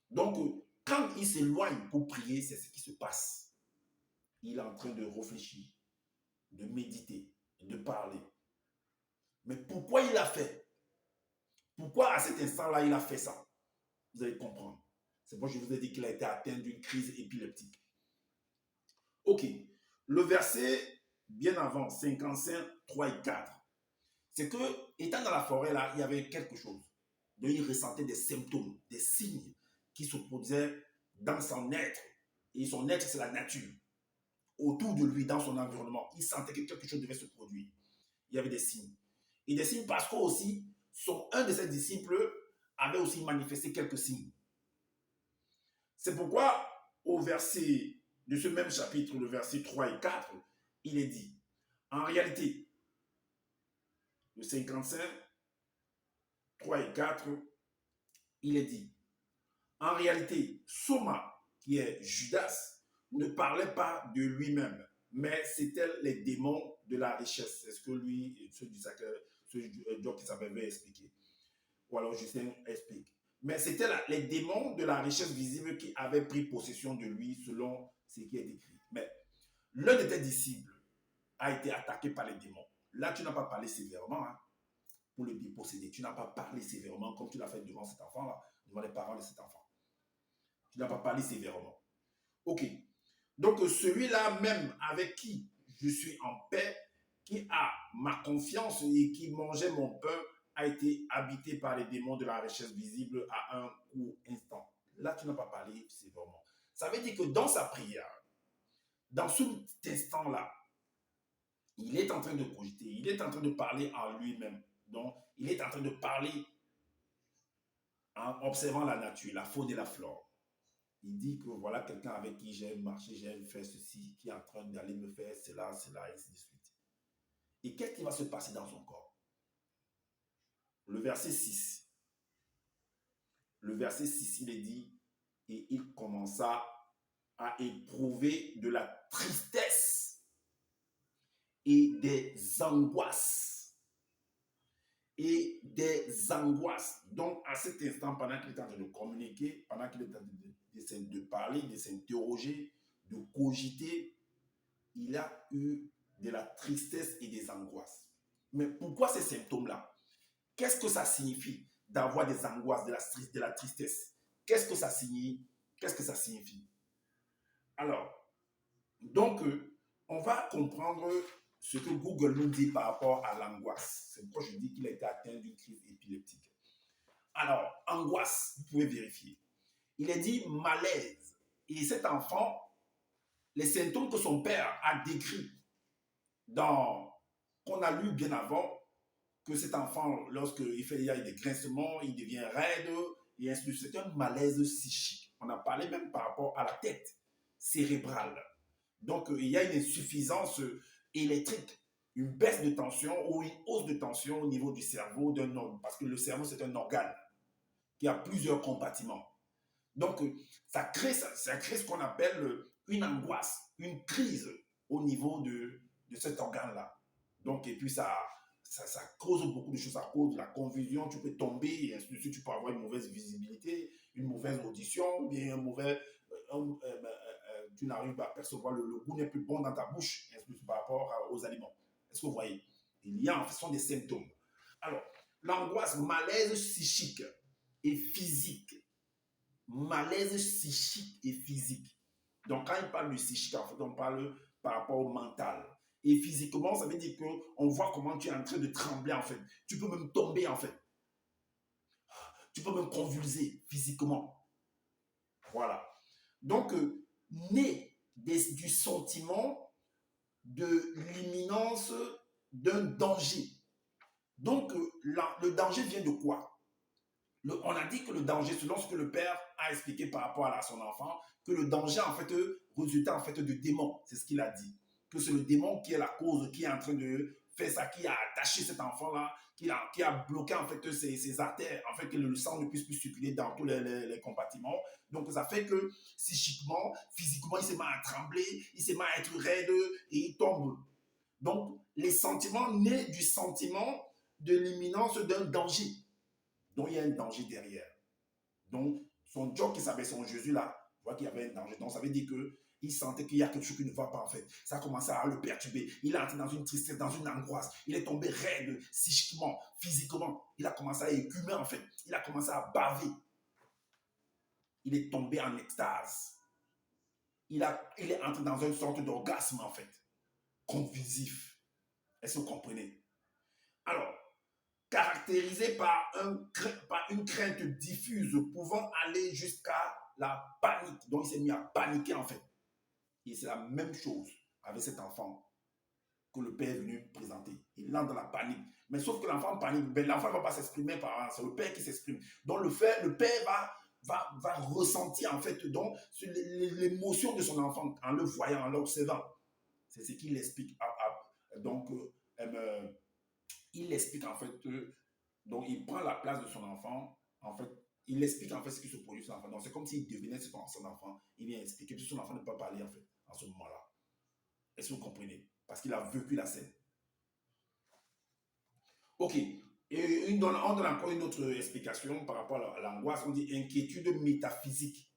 S2: Donc, quand il s'éloigne pour prier, c'est ce qui se passe. Il est en train de réfléchir, de méditer, de parler. Mais pourquoi il a fait? Pourquoi à cet instant-là, il a fait ça? Vous allez comprendre. C'est pourquoi je vous ai dit qu'il a été atteint d'une crise épileptique. Ok. Le verset, bien avant, 55, 3 et 4. C'est que, étant dans la forêt, là, il y avait quelque chose. Donc, il ressentait des symptômes, des signes qui se produisaient dans son être. Et son être, c'est la nature. Autour de lui, dans son environnement, il sentait que quelque chose devait se produire. Il y avait des signes. Et des signes parce qu'aussi, un de ses disciples avait aussi manifesté quelques signes. C'est pourquoi, au verset de ce même chapitre, le verset 3 et 4, il est dit, en réalité, le 55, 3 et 4, il est dit, en réalité, Soma, qui est Judas, ne parlait pas de lui-même, mais c'était les démons de la richesse. C'est ce que lui, ce Jock qui s'avait expliqué. Ou alors Justin explique. Mais c'était les démons de la richesse visible qui avaient pris possession de lui selon ce qui est écrit. Mais l'un de tes disciples a été attaqué par les démons. Là, tu n'as pas parlé sévèrement pour le déposséder. Tu n'as pas parlé sévèrement comme tu l'as fait devant cet enfant-là, devant les parents de cet enfant. Tu n'as pas parlé sévèrement. Ok. Donc, celui-là même avec qui je suis en paix, qui a ma confiance et qui mangeait mon pain, a été habité par les démons de la richesse visible à un court instant. Là, tu n'as pas parlé sévèrement. Ça veut dire que dans sa prière, dans cet instant-là, il est en train de cogiter, il est en train de parler en lui-même. Donc, il est en train de parler en observant la nature, la faune et la flore. Il dit que voilà quelqu'un avec qui j'ai marché, j'ai fait ceci, qui est en train d'aller me faire cela, et ainsi de suite. Et qu'est-ce qui va se passer dans son corps? Le verset 6. Le verset 6, il est dit, et il commença à éprouver de la tristesse et des angoisses. Et des angoisses. Donc, à cet instant, pendant qu'il est en train de communiquer, pendant qu'il est en train de parler, de s'interroger, de cogiter, il a eu de la tristesse et des angoisses. Mais pourquoi ces symptômes-là? Qu'est-ce que ça signifie d'avoir des angoisses, de la tristesse? Qu'est-ce que ça signifie? Qu'est-ce que ça signifie? Alors, donc, on va comprendre ce que Google nous dit par rapport à l'angoisse. C'est pourquoi je dis qu'il a été atteint d'une crise épileptique. Alors, angoisse, vous pouvez vérifier. Il est dit malaise, Et cet enfant, les symptômes que son père a décrits qu'on a lu bien avant, que cet enfant, il y a des grincements, il devient raide, et ainsi de suite. C'est un malaise psychique. On a parlé même par rapport à la tête cérébrale. Donc, il y a une insuffisance électrique, une baisse de tension ou une hausse de tension au niveau du cerveau d'un homme. Parce que le cerveau, c'est un organe qui a plusieurs compartiments. Donc, ça crée ce qu'on appelle une angoisse, une crise au niveau de cet organe-là. Donc, et puis ça cause beaucoup de choses. Ça cause de la confusion, tu peux tomber, et ainsi de suite, tu peux avoir une mauvaise visibilité, une mauvaise audition, bien un mauvais. Tu n'arrives pas à percevoir, le goût n'est plus bon dans ta bouche, ainsi de suite, par rapport aux aliments. Est-ce que vous voyez? Il y a, ce sont des symptômes. Alors, l'angoisse, malaise psychique et physique. Malaise psychique et physique. Donc, quand il parle de psychique, en fait, on parle par rapport au mental. Et physiquement, ça veut dire qu'on voit comment tu es en train de trembler, en fait. Tu peux même tomber, en fait. Tu peux même convulser physiquement. Voilà. Donc, né du sentiment de l'imminence d'un danger. Donc, le danger vient de quoi? On a dit que le danger, selon ce que le père a expliqué par rapport à son enfant, que le danger, en fait, résultat en fait de démons. C'est ce qu'il a dit. Que c'est le démon qui est la cause, qui est en train de faire ça, qui a attaché cet enfant-là, qui a bloqué en fait ses artères, en fait que le sang ne puisse plus circuler dans tous les compartiments. Donc ça fait que psychiquement, physiquement, il se met à trembler, il se met à être raide et il tombe. Donc les sentiments nés du sentiment de l'imminence d'un danger. Donc il y a un danger derrière. Donc son Dieu qui s'appelle son Jésus là, voit qu'il y avait un danger. Donc ça veut dire que il sentait qu'il y a quelque chose qui ne va pas en fait. Ça a commencé à le perturber. Il est entré dans une tristesse, dans une angoisse. Il est tombé raide, psychiquement, physiquement. Il a commencé à écumer en fait. Il a commencé à baver. Il est tombé en extase. Il est entré dans une sorte d'orgasme en fait, convulsif. Est-ce que vous comprenez? Alors, caractérisé par une crainte diffuse pouvant aller jusqu'à la panique. Donc, il s'est mis à paniquer en fait. Et c'est la même chose avec cet enfant que le père est venu présenter. Il entre dans la panique. Mais sauf que l'enfant panique, ben, l'enfant ne va pas s'exprimer par c'est le père qui s'exprime. Donc le père va ressentir en fait donc l'émotion de son enfant en le voyant, en l'observant. C'est ce qu'il explique. Donc, il explique en fait, donc il prend la place de son enfant, en fait, il explique en fait ce qui se produit sur l'enfant. Donc c'est comme s'il devenait son enfant, il vient expliquer, puis son enfant ne peut pas parler en fait, en ce moment-là. Est-ce que vous comprenez? Parce qu'il a vécu la scène. Ok, et on donne encore une autre explication par rapport à l'angoisse, on dit inquiétude métaphysique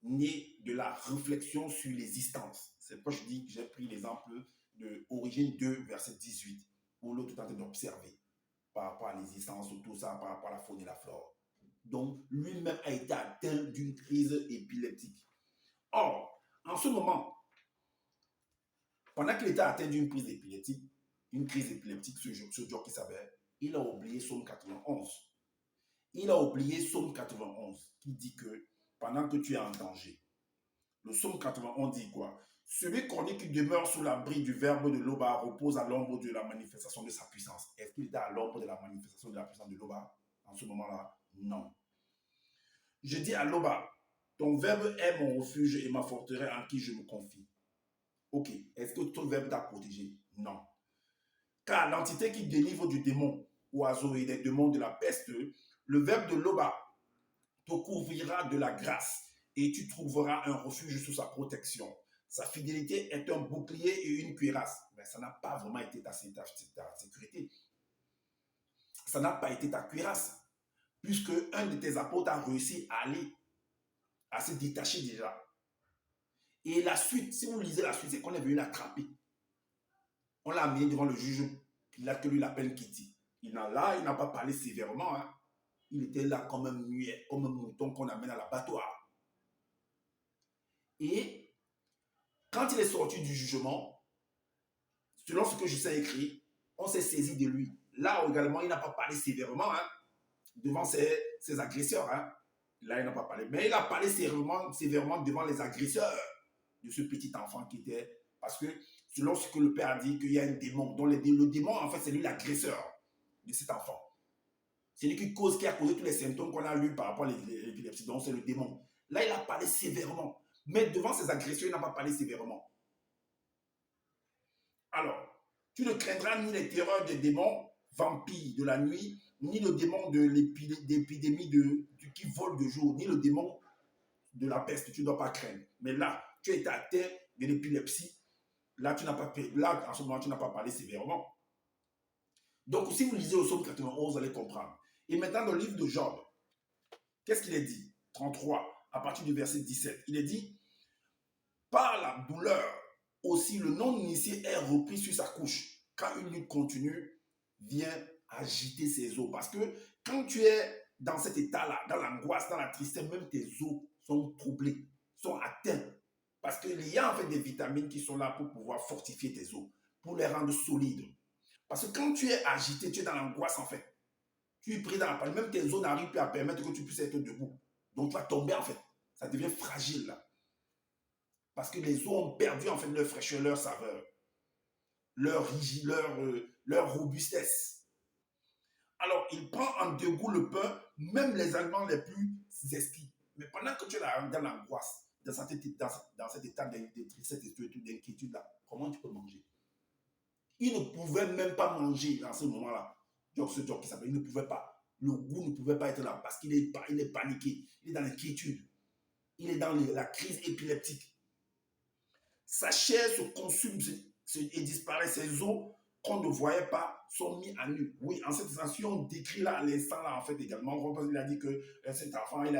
S2: née de la réflexion sur l'existence. C'est pourquoi je dis que j'ai pris l'exemple de Origine 2, verset 18, où l'autre est en train d'observer par rapport à l'existence, tout ça, par rapport à la faune et la flore. Donc, lui-même a été atteint d'une crise épileptique. Or, en ce moment, pendant qu'il était atteint d'une crise épileptique, ce jour qui s'appelle, il a oublié Psaume 91. Il a oublié Psaume 91 qui dit que pendant que tu es en danger, le Psaume 91 dit quoi? Celui qui demeure sous l'abri du verbe de l'Oba repose à l'ombre de la manifestation de sa puissance. Est-ce qu'il était à l'ombre de la manifestation de la puissance de l'Oba en ce moment-là? Non. Je dis à l'Oba, ton verbe est mon refuge et ma forteresse en qui je me confie. Ok, est-ce que ton verbe t'a protégé? Non. Car l'entité qui délivre du démon, oiseau et des démons de la peste, le verbe de l'Oba te couvrira de la grâce et tu trouveras un refuge sous sa protection. Sa fidélité est un bouclier et une cuirasse. Mais ça n'a pas vraiment été ta sécurité. Ça n'a pas été ta cuirasse. Puisque un de tes apôtres a réussi à se détacher déjà. Et la suite, si vous lisez la suite, c'est qu'on est venu l'attraper. On l'a amené devant le juge Pilate que lui l'appelle Kitty. Il n'a pas parlé sévèrement. Hein. Il était là comme un muet, comme un mouton qu'on amène à l'abattoir. Et quand il est sorti du jugement, selon ce que je sais écrit, on s'est saisi de lui. Là également, il n'a pas parlé sévèrement hein, devant ses agresseurs. Hein. Là, il n'a pas parlé. Mais il a parlé sévèrement devant les agresseurs de ce petit enfant qui était... Parce que selon ce que le père a dit, qu'il y a un démon. Donc le démon, en fait, c'est lui l'agresseur de cet enfant. C'est lui qui a causé tous les symptômes qu'on a lus par rapport à l'épilepsie. Donc c'est le démon. Là, il a parlé sévèrement. Mais devant ses agresseurs, il n'a pas parlé sévèrement. Alors, tu ne craindras ni les terreurs des démons vampires de la nuit, ni le démon de l'épidémie qui vole de jour, ni le démon de la peste. Tu ne dois pas craindre. Mais là, tu es atteint de l'épilepsie. Là, en ce moment, tu n'as pas parlé sévèrement. Donc, si vous lisez au psaume 91, vous allez comprendre. Et maintenant, dans le livre de Job, qu'est-ce qu'il est dit? 33, à partir du verset 17. Il est dit, par la douleur, aussi le non-initié est repris sur sa couche, quand une lutte continue vient agiter ses os. Parce que quand tu es dans cet état-là, dans l'angoisse, dans la tristesse, même tes os sont troublés, sont atteints. Parce qu'il y a en fait des vitamines qui sont là pour pouvoir fortifier tes os, pour les rendre solides. Parce que quand tu es agité, tu es dans l'angoisse en fait. Tu es pris dans la panique, même tes os n'arrivent plus à permettre que tu puisses être debout. Donc tu vas tomber en fait. Ça devient fragile là. Parce que les os ont perdu en fait leur fraîcheur, leur saveur, leur robustesse. Alors il prend en dégoût le pain, même les aliments les plus exquis. Mais pendant que tu es dans l'angoisse, dans cet état d'inquiétude là, comment tu peux manger? Il ne pouvait même pas manger dans ce moment-là. Donc ce Job qui s'appelle, il ne pouvait pas. Le goût ne pouvait pas être là parce qu'il est paniqué. Il est dans l'inquiétude. Il est dans la crise épileptique. Sa chair se consume et disparaît. Ses os qu'on ne voyait pas sont mis à nu. Oui, en cette sensation, on décrit là l'instant là en fait également. Il a dit que cet enfant, il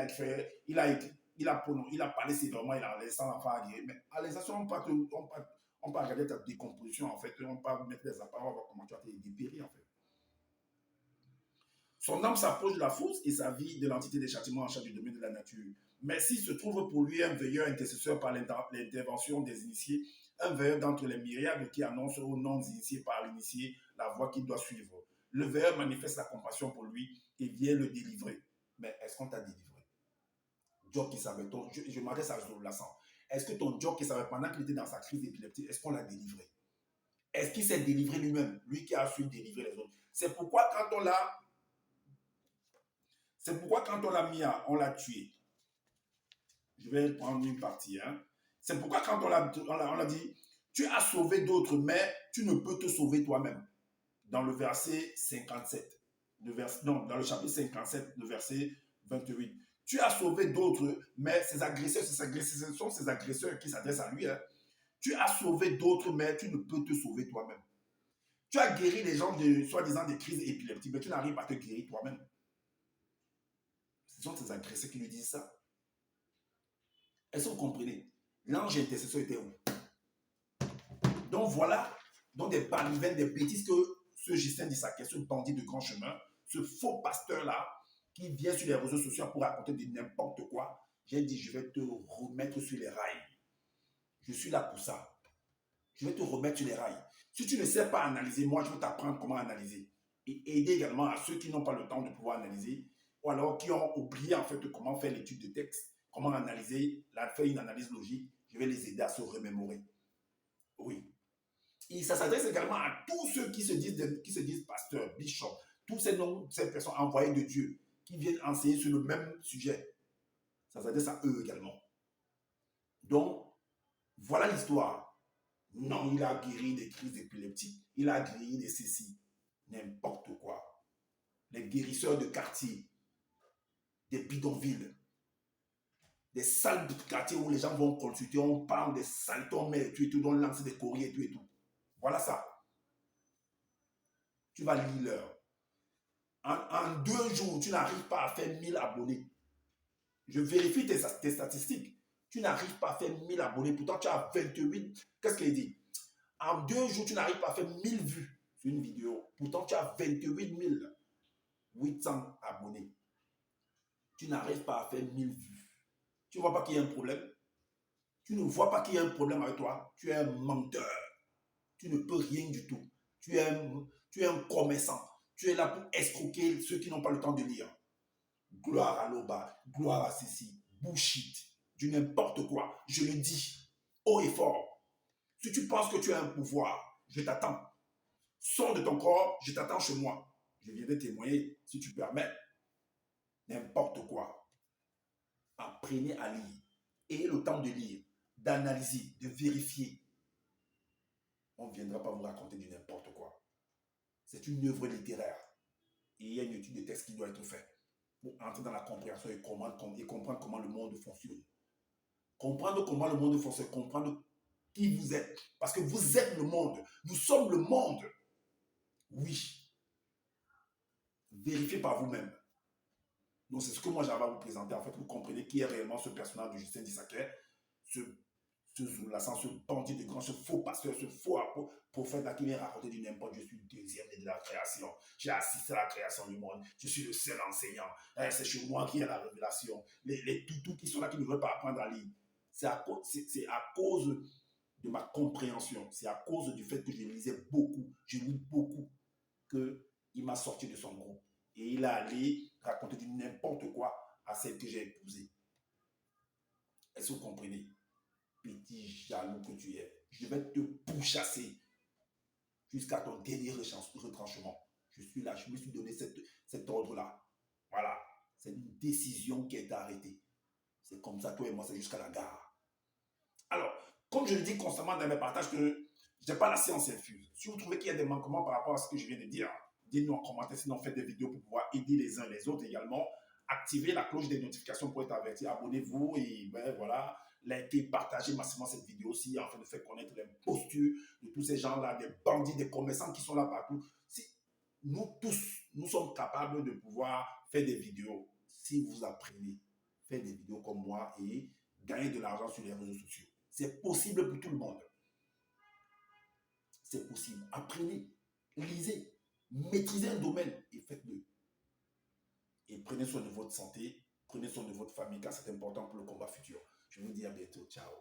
S2: a parlé sévèrement, il a laissé l'enfant à guérir. Mais à l'instant, on peut regarder ta décomposition en fait, on peut mettre des appareils, on va voir comment tu vas te dépérir en fait. Son âme s'approche de la fosse et sa vie de l'entité des châtiments en charge du domaine de la nature. Mais s'il se trouve pour lui un veilleur intercesseur par l'intervention des initiés, un veilleur d'entre les myriades qui annonce aux non-initiés par l'initié la voie qu'il doit suivre, le veilleur manifeste la compassion pour lui et vient le délivrer. Mais est-ce qu'on t'a délivré? Job qui savait, je m'adresse à Zolasan. Est-ce que ton Job qui savait pendant qu'il était dans sa crise d'épilepsie, est-ce qu'on l'a délivré? Est-ce qu'il s'est délivré lui-même? Lui qui a su délivrer les autres. C'est pourquoi quand on l'a mis, on l'a tué. Je vais prendre une partie. Hein. C'est pourquoi quand on l'a dit, tu as sauvé d'autres, mais tu ne peux te sauver toi-même. Dans le verset 57. Dans le chapitre 57, le verset 28. Tu as sauvé d'autres, mais ces agresseurs, ce sont ces agresseurs qui s'adressent à lui. Hein. Tu as sauvé d'autres, mais tu ne peux te sauver toi-même. Tu as guéri les gens de, soi-disant, des crises épileptiques, mais tu n'arrives pas à te guérir toi-même. Ce sont ces agresseurs qui lui disent ça. Est-ce que vous comprenez? L'ange intercesseur était où? Donc voilà, donc des balivènes, des bêtises que ce Justin Dissaquet, ce bandit de grand chemin, ce faux pasteur-là, qui vient sur les réseaux sociaux pour raconter de n'importe quoi, j'ai dit, je vais te remettre sur les rails. Je suis là pour ça. Je vais te remettre sur les rails. Si tu ne sais pas analyser, moi, je vais t'apprendre comment analyser. Et aider également à ceux qui n'ont pas le temps de pouvoir analyser, ou alors qui ont oublié en fait comment faire l'étude de texte, comment analyser, faire une analyse logique. Je vais les aider à se remémorer. Oui. Et ça s'adresse également à tous ceux qui se disent pasteurs, bishops, tous ces personnes envoyées de Dieu qui viennent enseigner sur le même sujet. Ça s'adresse à eux également. Donc, voilà l'histoire. Non, il a guéri des crises épileptiques. Il a guéri des cécis. N'importe quoi. Les guérisseurs de quartier, des bidonvilles, des salles de quartier où les gens vont consulter, on parle des saltons, mais tu et tout, on lance des courriers, tu et tout. Voilà ça. Tu vas lire l'heure. En 2 jours, tu n'arrives pas à faire 1000 abonnés. Je vérifie tes statistiques. Tu n'arrives pas à faire 1000 abonnés. Pourtant, tu as 28. Qu'est-ce qu'il dit? En 2 jours, tu n'arrives pas à faire 1000 vues sur une vidéo. Pourtant, tu as 28 800 abonnés. Tu n'arrives pas à faire 1000 vues. Tu ne vois pas qu'il y a un problème? Tu ne vois pas qu'il y a un problème avec toi? Tu es un menteur. Tu ne peux rien du tout. Tu es un commerçant. Tu es là pour escroquer ceux qui n'ont pas le temps de lire. gloire à l'Oba, gloire à ceci, bullshit, du n'importe quoi. Je le dis haut et fort. Si tu penses que tu as un pouvoir, je t'attends. Sors de ton corps, je t'attends chez moi. Je viendrai témoigner, si tu permets, n'importe quoi. Apprenez à lire. Ayez le temps de lire, d'analyser, de vérifier. On ne viendra pas vous raconter du n'importe quoi. C'est une œuvre littéraire. Et il y a une étude de texte qui doit être faite pour entrer dans la compréhension et comprendre comment le monde fonctionne. Comprendre comment le monde fonctionne, comprendre qui vous êtes. Parce que vous êtes le monde. Nous sommes le monde. Oui. Vérifiez par vous-même. Donc, c'est ce que moi j'avais à vous présenter. En fait, vous comprenez qui est réellement ce personnage de Justin Dissaker, ce Zoulassant, ce bandit de grand, ce faux pasteur, ce faux prophète là qui vient raconter du n'importe. Je suis le deuxième de la création. J'ai assisté à la création du monde. Je suis le seul enseignant. C'est chez moi qu'il y a la révélation. Les toutous qui sont là qui ne veulent pas apprendre à lire. C'est à cause de ma compréhension. C'est à cause du fait que je lisais beaucoup. Je lis beaucoup qu'il m'a sorti de son groupe. Et il a allé raconter du n'importe quoi à celle que j'ai épousée. Est-ce que vous comprenez? Petit jaloux que tu es, je vais te pourchasser jusqu'à ton dernier retranchement. Je suis là, je me suis donné cet ordre-là. Voilà, c'est une décision qui est arrêtée. C'est comme ça, toi et moi, c'est jusqu'à la gare. Alors, comme je le dis constamment dans mes partages, que je n'ai pas la science infuse. Si vous trouvez qu'il y a des manquements par rapport à ce que je viens de dire, dites-nous en commentaire, sinon faites des vidéos pour pouvoir aider les uns et les autres également. Activez la cloche des notifications pour être averti. Abonnez-vous et ben voilà, likez, partagez massivement cette vidéo aussi afin de faire connaître les postures de tous ces gens-là, des bandits, des commerçants qui sont là partout. Si nous tous, nous sommes capables de pouvoir faire des vidéos. Si vous apprenez, faire des vidéos comme moi et gagner de l'argent sur les réseaux sociaux. C'est possible pour tout le monde. C'est possible. Apprenez, lisez, maîtrisez un domaine et faites-le. Et prenez soin de votre santé, prenez soin de votre famille car c'est important pour le combat futur. Je vous dis à bientôt. Ciao.